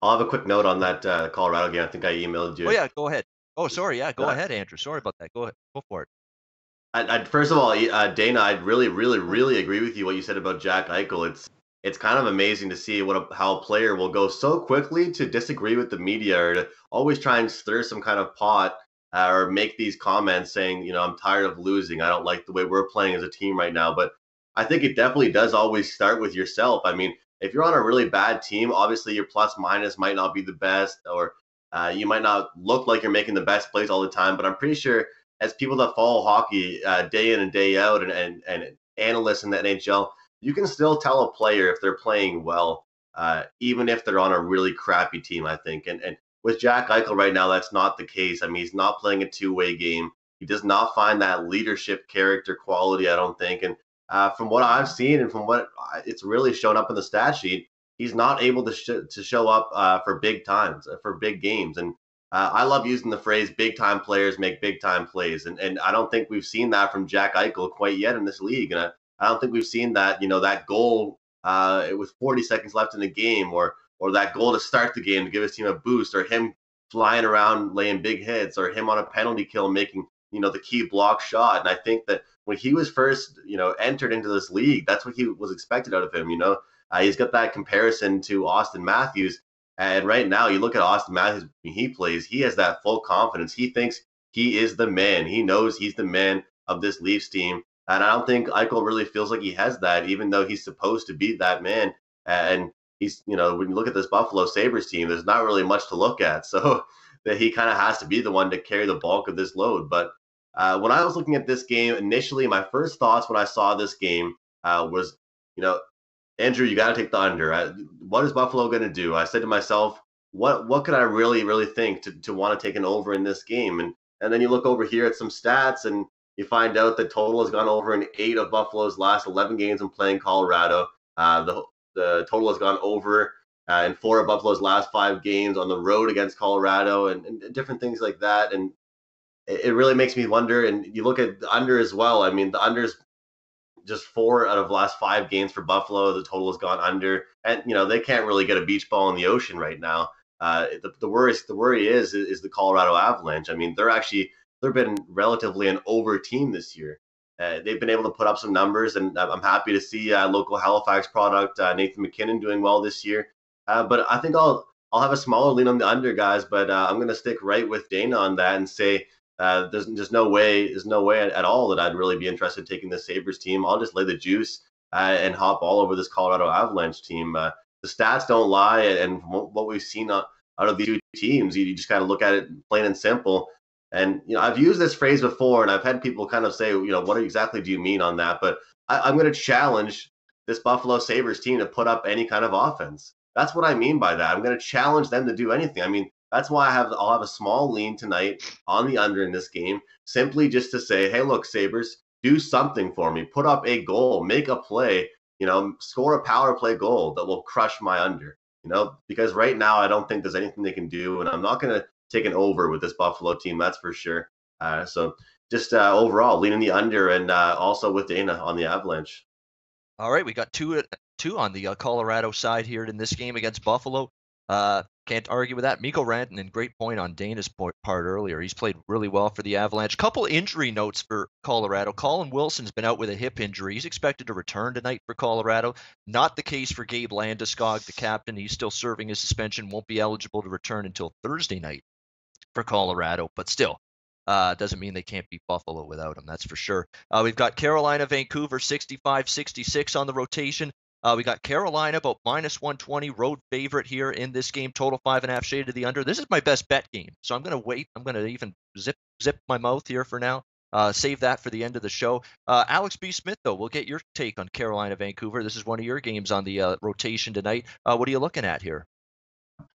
C: I'll have a quick note on that Colorado game. I think I emailed you.
A: Oh, yeah, go ahead. Oh, sorry. Yeah, go ahead, Andrew. Sorry about that. Go ahead. Go for it.
C: First of all, Dana, I'd really agree with you what you said about Jack Eichel. It's kind of amazing to see how a player will go so quickly to disagree with the media or to always try and stir some kind of pot or make these comments saying, I'm tired of losing. I don't like the way we're playing as a team right now. But I think it definitely does always start with yourself. I mean, if you're on a really bad team, obviously your plus minus might not be the best, or you might not look like you're making the best plays all the time. But I'm pretty sure as people that follow hockey day in and day out and analysts in the NHL, you can still tell a player if they're playing well, even if they're on a really crappy team, I think. And with Jack Eichel right now, that's not the case. I mean, he's not playing a two-way game. He does not find that leadership character quality, I don't think. And from what I've seen and from what it's really shown up in the stat sheet, he's not able to show up for big times, for big games. And I love using the phrase "big-time players make big-time plays," and I don't think we've seen that from Jack Eichel quite yet in this league. And I don't think we've seen that, that goal with 40 seconds left in the game, or that goal to start the game to give his team a boost, or him flying around laying big hits, or him on a penalty kill making the key block shot. And I think that when he was first entered into this league, that's what he was expected out of him. He's got that comparison to Austin Matthews. And right now, you look at Austin Matthews, when he plays, he has that full confidence. He thinks he is the man. He knows he's the man of this Leafs team. And I don't think Eichel really feels like he has that, even though he's supposed to be that man. And he's, when you look at this Buffalo Sabres team, there's not really much to look at. So that he kind of has to be the one to carry the bulk of this load. But when I was looking at this game, initially, my first thoughts when I saw this game was, Andrew, you got to take the under. What is Buffalo going to do? I said to myself, what could I really think to want to take an over in this game? And then you look over here at some stats, and you find out the total has gone over in 8 of Buffalo's last 11 games in playing Colorado. The total has gone over in 4 of Buffalo's last 5 games on the road against Colorado, and different things like that. And it really makes me wonder. And you look at the under as well. I mean, the under's just 4 out of the last 5 games for Buffalo. The total has gone under, and they can't really get a beach ball in the ocean right now. The worry is the Colorado Avalanche. I mean, they've been relatively an over team this year. They've been able to put up some numbers, and I'm happy to see local Halifax product Nathan McKinnon doing well this year. But I think I'll have a smaller lean on the under, guys. But I'm going to stick right with Dana on that and say there's no way at all that I'd really be interested in taking the Sabres team. I'll just lay the juice and hop all over this Colorado Avalanche team. The stats don't lie, and what we've seen out of these 2 teams, you just kind of look at it plain and simple. And I've used this phrase before, and I've had people kind of say, what exactly do you mean on that? But I'm going to challenge this Buffalo Sabres team to put up any kind of offense. That's what I mean by that. I'm going to challenge them to do anything. I mean, that's why I'll have a small lean tonight on the under in this game, simply just to say, hey, look, Sabres, do something for me. Put up a goal, make a play, score a power play goal that will crush my under, because right now I don't think there's anything they can do, and I'm not going to take an over with this Buffalo team, that's for sure. So just overall leaning the under, and also with Dana on the Avalanche.
A: All right, we got two on the Colorado side here in this game against Buffalo. Can't argue with that. Mikko Rantanen, great point on Dana's part earlier. He's played really well for the Avalanche. Couple injury notes for Colorado. Colin Wilson's been out with a hip injury. He's expected to return tonight for Colorado. Not the case for Gabe Landeskog, the captain. He's still serving his suspension. Won't be eligible to return until Thursday night for Colorado, but still. Doesn't mean they can't beat Buffalo without him, that's for sure. We've got Carolina, Vancouver, 65-66 on the rotation. We got Carolina about -120, road favorite here in this game, total 5.5 shade to the under. This is my best bet game, so I'm going to wait. I'm going to even zip my mouth here for now. Save that for the end of the show. Alex B. Smith, though, we'll get your take on Carolina, Vancouver. This is one of your games on the rotation tonight. What are you looking at here?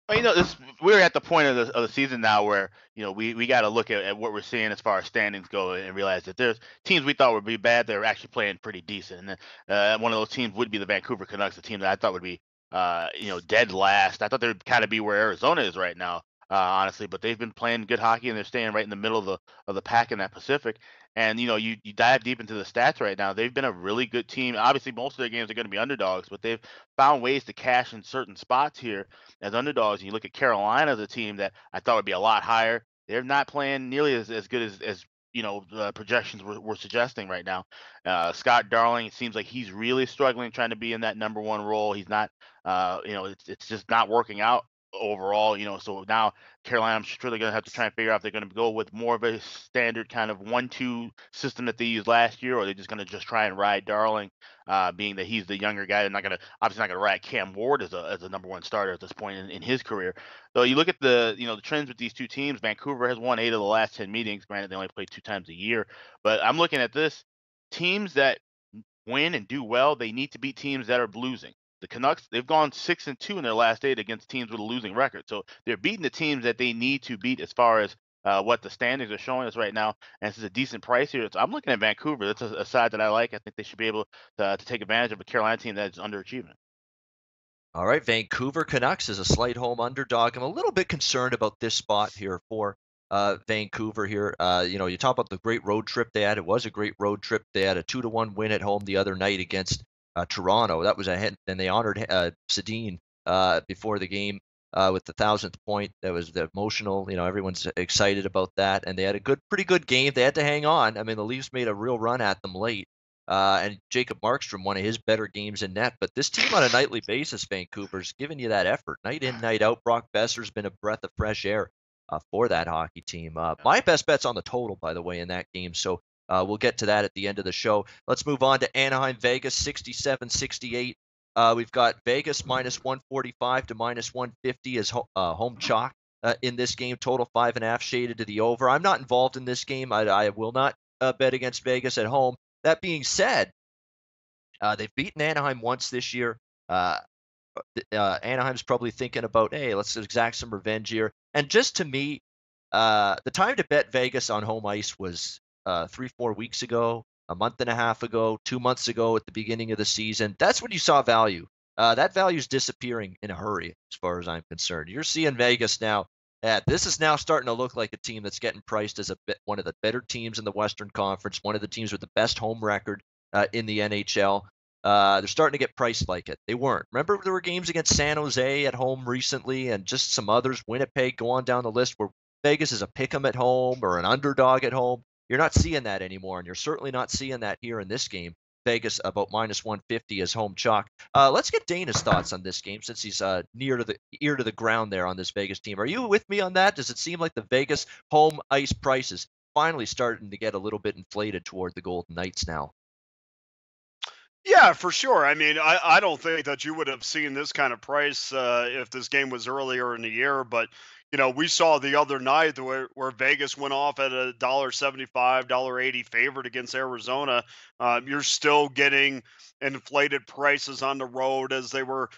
B: Well, we're at the point of the season now where we got to look at what we're seeing as far as standings go and realize that there's teams we thought would be bad that are actually playing pretty decent. And one of those teams would be the Vancouver Canucks, the team that I thought would be dead last. I thought they would kind of be where Arizona is right now, honestly. But they've been playing good hockey and they're staying right in the middle of the pack in that Pacific. And you dive deep into the stats right now. They've been a really good team. Obviously, most of their games are going to be underdogs, but they've found ways to cash in certain spots here as underdogs. And you look at Carolina as a team that I thought would be a lot higher. They're not playing nearly as good as the projections were suggesting right now. Scott Darling, it seems like he's really struggling trying to be in that number one role. He's not, it's just not working out overall. So now Carolina, I'm sure they're going to have to try and figure out if they're going to go with more of a standard kind of 1-2 system that they used last year, or they're just going to try and ride Darling, being that he's the younger guy. They're obviously not going to ride Cam Ward as a number one starter at this point in his career. So you look at the trends with these two teams. Vancouver has won 8 of the last 10 meetings. Granted, they only play 2 times a year, but I'm looking at this. Teams that win and do well, they need to beat teams that are losing. The Canucks, they've gone 6-2 in their last 8 against teams with a losing record. So they're beating the teams that they need to beat as far as what the standings are showing us right now. And this is a decent price here. So I'm looking at Vancouver. That's a side that I like. I think they should be able to take advantage of a Carolina team that is underachieving.
A: All right, Vancouver Canucks is a slight home underdog. I'm a little bit concerned about this spot here for Vancouver here. You talk about the great road trip they had. It was a great road trip. They had a 2-1 win at home the other night against Toronto. That was a hit, and they honored Sedin before the game with the 1,000th point. That was the emotional. Everyone's excited about that, and they had a pretty good game. They had to hang on. I mean, the Leafs made a real run at them late. And Jacob Markstrom, one of his better games in net. But this team on a nightly basis, Vancouver's giving you that effort. Night in, night out. Brock Besser's been a breath of fresh air for that hockey team. My best bet's on the total, by the way, in that game. So we'll get to that at the end of the show. Let's move on to Anaheim, Vegas, 67-68. We've got Vegas -145 to -150 as home chalk in this game. Total 5.5 shaded to the over. I'm not involved in this game. I will not bet against Vegas at home. That being said, they've beaten Anaheim once this year. Anaheim's probably thinking about, hey, let's exact some revenge here. And just to me, the time to bet Vegas on home ice was 3-4 weeks ago, a month and a half ago, 2 months ago at the beginning of the season. That's when you saw value. That value is disappearing in a hurry, as far as I'm concerned. You're seeing Vegas now. This is now starting to look like a team that's getting priced as one of the better teams in the Western Conference, one of the teams with the best home record in the NHL. They're starting to get priced like it. They weren't. Remember, there were games against San Jose at home recently and just some others, Winnipeg, go on down the list, where Vegas is a pick 'em at home or an underdog at home. You're not seeing that anymore, and you're certainly not seeing that here in this game. Vegas about -150 as home chalk. Let's get Dana's thoughts on this game since he's ear to the ground there on this Vegas team. Are you with me on that? Does it seem like the Vegas home ice prices finally starting to get a little bit inflated toward the Golden Knights now?
D: Yeah, for sure. I mean, I don't think that you would have seen this kind of price if this game was earlier in the year. But, we saw the other night where Vegas went off at a $1.75, $1.80 favorite against Arizona. You're still getting inflated prices on the road as they were,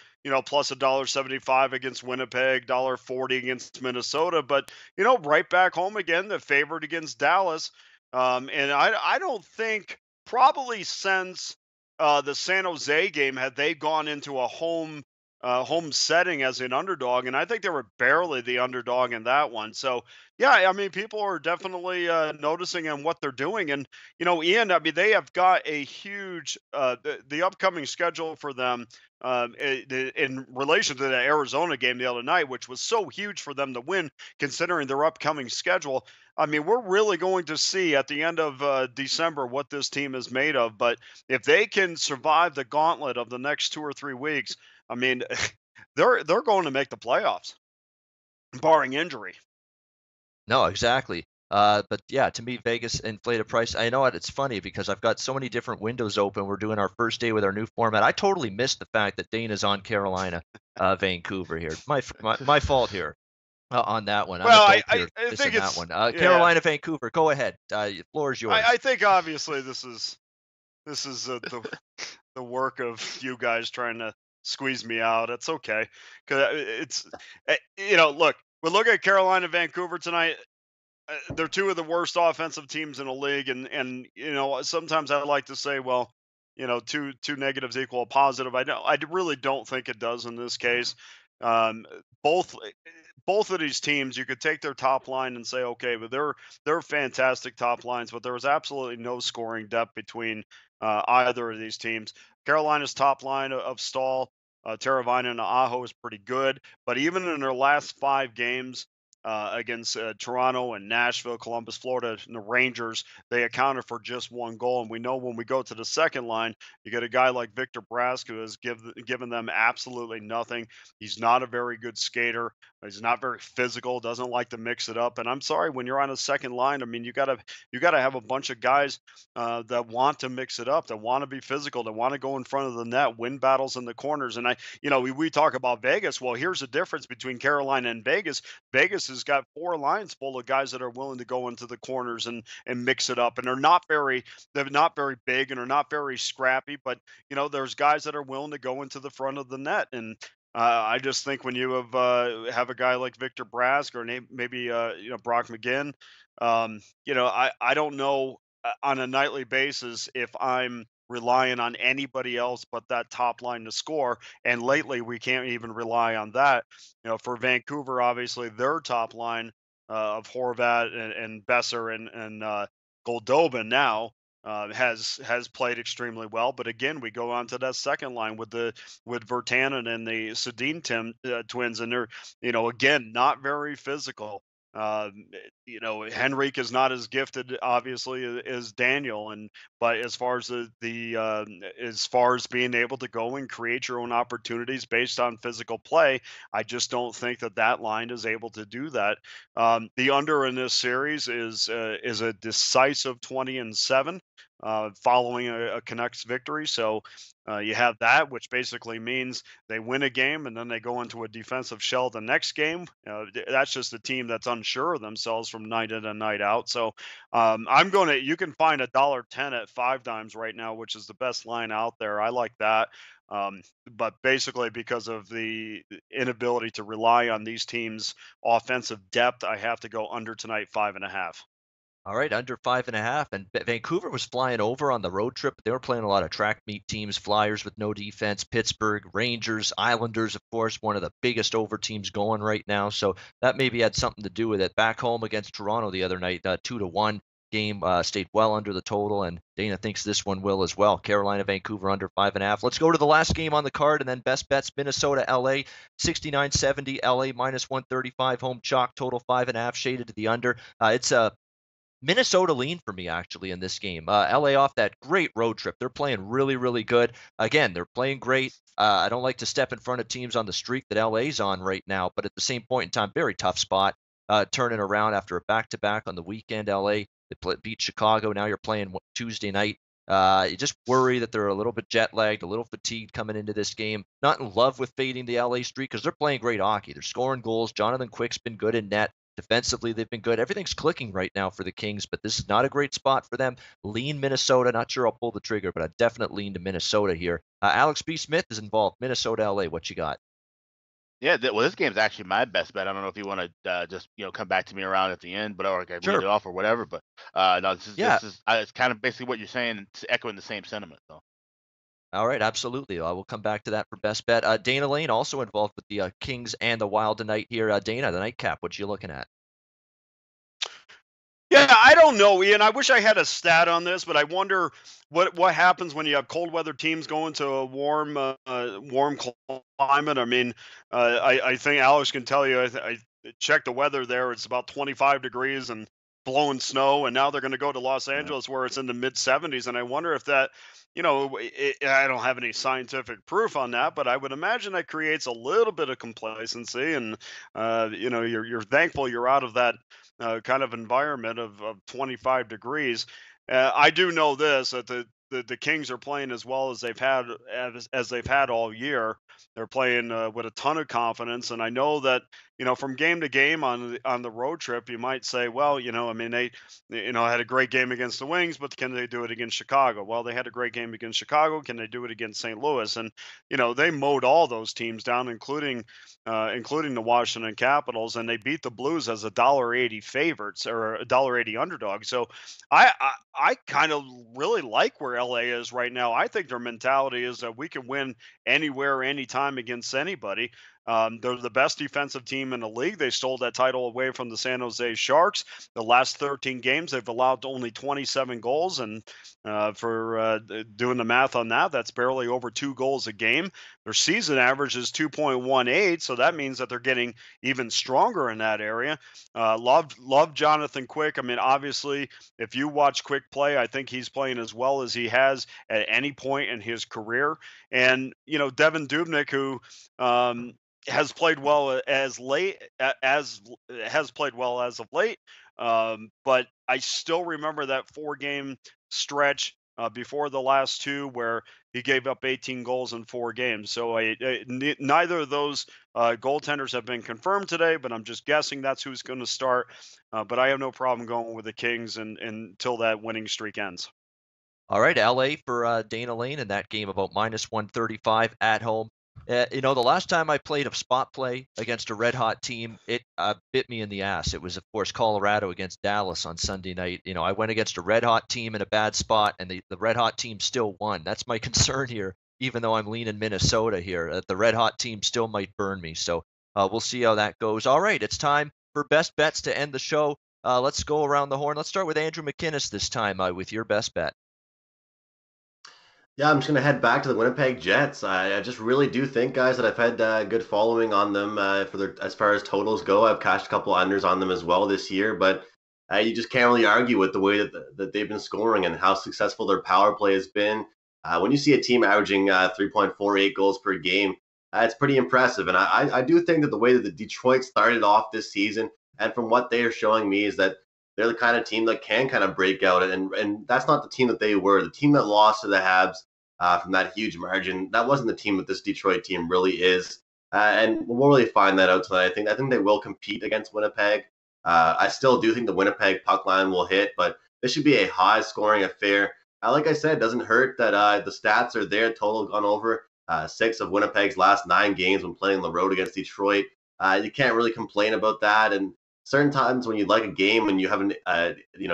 D: plus $1.75 against Winnipeg, $1.40 against Minnesota. But, right back home again, the favorite against Dallas. And I don't think probably since the San Jose game had they gone into a home setting as an underdog, and I think they were barely the underdog in that one. So Yeah, I mean, people are definitely noticing and what they're doing, and Ian, I mean, they have got a huge the upcoming schedule for them in relation to the Arizona game the other night, which was so huge for them to win, considering their upcoming schedule. I mean, we're really going to see at the end of December what this team is made of. But if they can survive the gauntlet of the next 2 or 3 weeks, I mean, they're going to make the playoffs, barring injury.
A: No, exactly. But yeah, to me, Vegas inflated price. I know it's funny because I've got so many different windows open. We're doing our first day with our new format. I totally missed the fact that Dana's on Carolina, Vancouver here. My fault here on that one. I'm a
D: Well,
A: dope here
D: I think
A: missing that
D: it's
A: one.
D: yeah.
A: Carolina, Vancouver. Go ahead. Floor is yours.
D: I think obviously this is the work of you guys trying to squeeze me out. It's okay because look, we're looking at Carolina, Vancouver tonight. They're two of the worst offensive teams in the league, and sometimes I like to say, well, two negatives equal a positive. I really don't think it does in this case. Um, both both of these teams, you could take their top line and say, okay, but they're fantastic top lines, but there was absolutely no scoring depth between either of these teams. Carolina's top line of Stahl, Teravainen, and Aho is pretty good, but even in their last 5 games against Toronto and Nashville, Columbus, Florida, and the Rangers, they accounted for just 1 goal. And we know when we go to the second line, you get a guy like Victor Brask who has given them absolutely nothing. He's not a very good skater. He's not very physical. Doesn't like to mix it up. And I'm sorry, when you're on a second line, I mean, you gotta have a bunch of guys that want to mix it up, that want to be physical, that want to go in front of the net, win battles in the corners. And we talk about Vegas. Well, here's the difference between Carolina and Vegas. Vegas has got 4 lines full of guys that are willing to go into the corners and mix it up, and they're not very big and they're not very scrappy, but there's guys that are willing to go into the front of the net. And I just think when you have a guy like Victor Brask or maybe Brock McGinn, I don't know on a nightly basis if I'm relying on anybody else but that top line to score. And lately, we can't even rely on that. For Vancouver, obviously, their top line of Horvat and Besser and Goldobin now has played extremely well. But again, we go on to that second line with Virtanen and the twins, and they're again not very physical. Henrik is not as gifted, obviously, as Daniel, but as far as as far as being able to go and create your own opportunities based on physical play, I just don't think that line is able to do that. The under in this series is a decisive 20-7. Following a Canucks victory. So you have that, which basically means they win a game and then they go into a defensive shell the next game. That's just a team that's unsure of themselves from night in and night out. So you can find $1.10 at 5 dimes right now, which is the best line out there. I like that. But basically, because of the inability to rely on these teams' offensive depth, I have to go under tonight, 5.5.
A: All right, under 5.5. And Vancouver was flying over on the road trip. They were playing a lot of track meet teams, Flyers with no defense, Pittsburgh, Rangers, Islanders, of course, one of the biggest over teams going right now. So that maybe had something to do with it. Back home against Toronto the other night, 2-1 game, stayed well under the total, and Dana thinks this one will as well. Carolina, Vancouver under 5.5. Let's go to the last game on the card, and then best bets: Minnesota, LA, 69.70, LA minus 135, home chalk, total 5.5, shaded to the under. It's a Minnesota lean for me actually in this game. LA off that great road trip. They're playing really, really good. Again, they're playing great. I don't like to step in front of teams on the streak that LA's on right now, but at the same point in time, very tough spot. Turning around after a back-to-back on the weekend. LA beat Chicago. Now you're playing Tuesday night. You just worry that they're a little bit jet lagged, a little fatigued coming into this game. Not in love with fading the LA streak because they're playing great hockey. They're scoring goals. Jonathan Quick's been good in net. Defensively, they've been good. Everything's clicking right now for the Kings, but this is not a great spot for them. Lean Minnesota. Not sure I'll pull the trigger, but a definite lean to Minnesota here. Alex B. Smith is involved. Minnesota, LA. What you got?
B: Yeah, well, this game's actually my best bet. I don't know if you want to just come back to me around at the end, but or I can read
A: Sure.
B: it off or whatever. But no,
A: Yeah.
B: it's kind of basically what you're saying, it's echoing the same sentiment. So
A: All right. Absolutely. I will come back to that for best bet. Dana Lane also involved with the Kings and the Wild tonight here. Dana, the nightcap. What you looking at?
D: don't know, Ian. I wish I had a stat on this, but I wonder what happens when you have cold weather teams going to a warm climate. I mean, I think Alex can tell you. I checked the weather there. It's about 25 degrees and blowing snow, and now they're going to go to Los Angeles where it's in the mid 70s. And I wonder if that, I don't have any scientific proof on that, but I would imagine that creates a little bit of complacency, and you're thankful you're out of that kind of environment of 25 degrees. I do know this, that the Kings are playing as well as they've had all year. They're playing with a ton of confidence, and I know that from game to game on the road trip, you might say, well, I mean, they had a great game against the Wings, but can they do it against Chicago? Well, they had a great game against Chicago. Can they do it against St. Louis? And they mowed all those teams down, including the Washington Capitals, and they beat the Blues as $1.80 favorites or $1.80 underdog. So I kind of really like where LA is right now. I think their mentality is that we can win anywhere, anytime against anybody. They're the best defensive team in the league. They stole that title away from the San Jose Sharks. The last 13 games, they've allowed only 27 goals. And for doing the math on that, that's barely over 2 goals a game. Their season average is 2.18. So that means that they're getting even stronger in that area. Love Jonathan Quick. I mean, obviously, if you watch Quick play, I think he's playing as well as he has at any point in his career. And, Devin Dubnyk, who has played well as of late. But I still remember that 4-game stretch before the last 2 where he gave up 18 goals in 4 games. So neither of those goaltenders have been confirmed today, but I'm just guessing that's who's going to start. But I have no problem going with the Kings until that winning streak ends.
A: All right, LA for Dana Lane in that game, about -135 at home. The last time I played a spot play against a red-hot team, it bit me in the ass. It was, of course, Colorado against Dallas on Sunday night. I went against a red-hot team in a bad spot, and the red-hot team still won. That's my concern here, even though I'm leaning Minnesota here. The red-hot team still might burn me, so we'll see how that goes. All right, it's time for best bets to end the show. Let's go around the horn. Let's start with Andrew McInnes this time with your best bet.
C: Yeah, I'm just going to head back to the Winnipeg Jets. I just really do think, guys, that I've had good following on them for their as far as totals go. I've cashed a couple unders on them as well this year, but you just can't really argue with the way that they've been scoring and how successful their power play has been. When you see a team averaging 3.48 goals per game, it's pretty impressive. And I do think that the way that the Detroit started off this season, and from what they are showing me, is that they're the kind of team that can kind of break out. And that's not the team that they were. The team that lost to the Habs from that huge margin, that wasn't the team that this Detroit team really is. And we'll really find that out tonight. I think they will compete against Winnipeg. I still do think the Winnipeg puck line will hit, but this should be a high-scoring affair. Like I said, it doesn't hurt that the stats are there. Total gone over 6 of Winnipeg's last 9 games when playing on the road against Detroit. You can't really complain about that. And certain times when you like a game and you have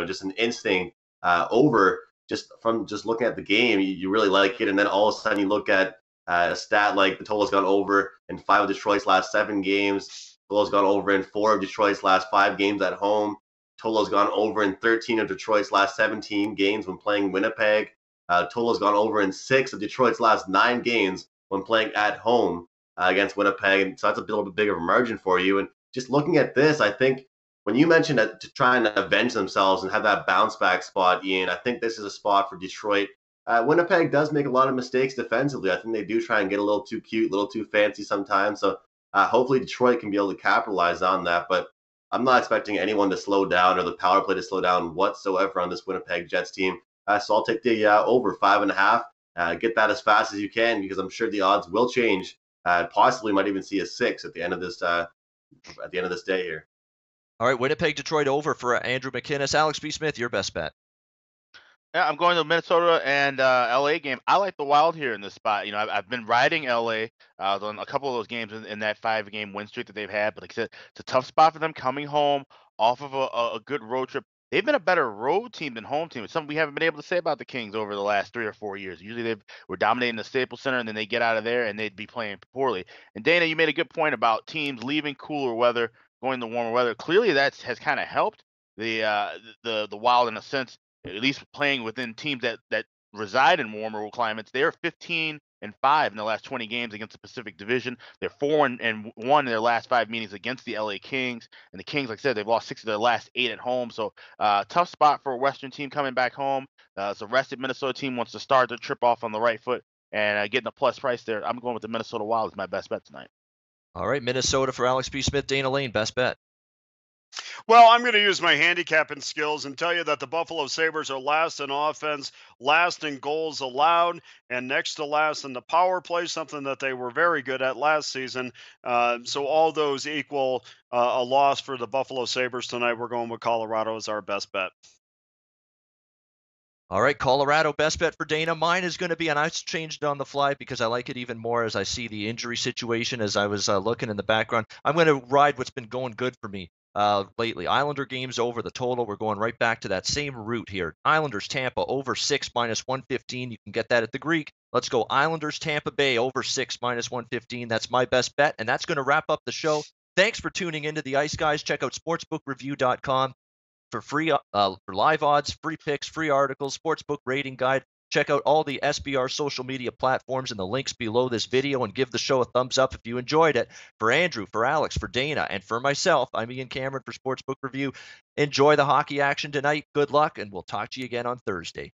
C: just an instinct over just from just looking at the game, you really like it, and then all of a sudden you look at a stat like the total's gone over in 5 of Detroit's last 7 games. Total's gone over in 4 of Detroit's last 5 games at home. Total's gone over in 13 of Detroit's last 17 games when playing Winnipeg. Total's gone over in 6 of Detroit's last 9 games when playing at home against Winnipeg. And so that's a little bit bigger of a margin for you. And just looking at this, I think when you mentioned that to try and avenge themselves and have that bounce back spot, Ian, I think this is a spot for Detroit. Winnipeg does make a lot of mistakes defensively. I think they do try and get a little too cute, a little too fancy sometimes. So hopefully Detroit can be able to capitalize on that. But I'm not expecting anyone to slow down or the power play to slow down whatsoever on this Winnipeg Jets team. So I'll take the over 5.5. Get that as fast as you can, because I'm sure the odds will change. Possibly might even see a 6 at the end of this day here.
A: All right, Winnipeg, Detroit over for Andrew McInnes. Alex B. Smith, your best bet.
B: Yeah, I'm going to Minnesota and LA game. I like the Wild here in this spot. I've been riding LA on a couple of those games in that 5-game win streak that they've had. But like I said, it's a tough spot for them coming home off of a good road trip. They've been a better road team than home team. It's something we haven't been able to say about the Kings over the last 3 or 4 years. Usually they were dominating the Staples Center, and then they get out of there and they'd be playing poorly. And Dana, you made a good point about teams leaving cooler weather, going to warmer weather. Clearly that has kind of helped the Wild, in a sense, at least playing within teams that reside in warmer climates. They're 15-5 in the last 20 games against the Pacific Division. They're 4-1 in their last 5 meetings against the LA Kings. And the Kings, like I said, they've lost 6 of their last 8 at home. So tough spot for a Western team coming back home. It's a rested Minnesota team, wants to start their trip off on the right foot and getting a plus price there. I'm going with the Minnesota Wild as my best bet tonight.
A: All right, Minnesota for Alex B. Smith, Dana Lane, best bet.
D: Well, I'm going to use my handicapping skills and tell you that the Buffalo Sabres are last in offense, last in goals allowed, and next to last in the power play, something that they were very good at last season. So all those equal a loss for the Buffalo Sabres tonight. We're going with Colorado as our best bet.
A: All right, Colorado, best bet for Dana. Mine is going to be, and I changed it on the fly because I like it even more as I see the injury situation as I was looking in the background. I'm going to ride what's been going good for me lately. Islander games over the total. We're going right back to that same route here. Islanders, Tampa, over 6 minus 115. You can get that at the Greek. Let's go Islanders, Tampa Bay, over 6 minus 115. That's my best bet, and that's going to wrap up the show. Thanks for tuning into the Ice Guys. Check out sportsbookreview.com. for free for live odds, free picks, free articles, sportsbook rating guide. Check out all the SBR social media platforms and the links below this video, and give the show a thumbs up if you enjoyed it. For Andrew, for Alex, for Dana, and for myself, I'm Ian Cameron for Sportsbook Review. Enjoy the hockey action tonight. Good luck, and we'll talk to you again on Thursday.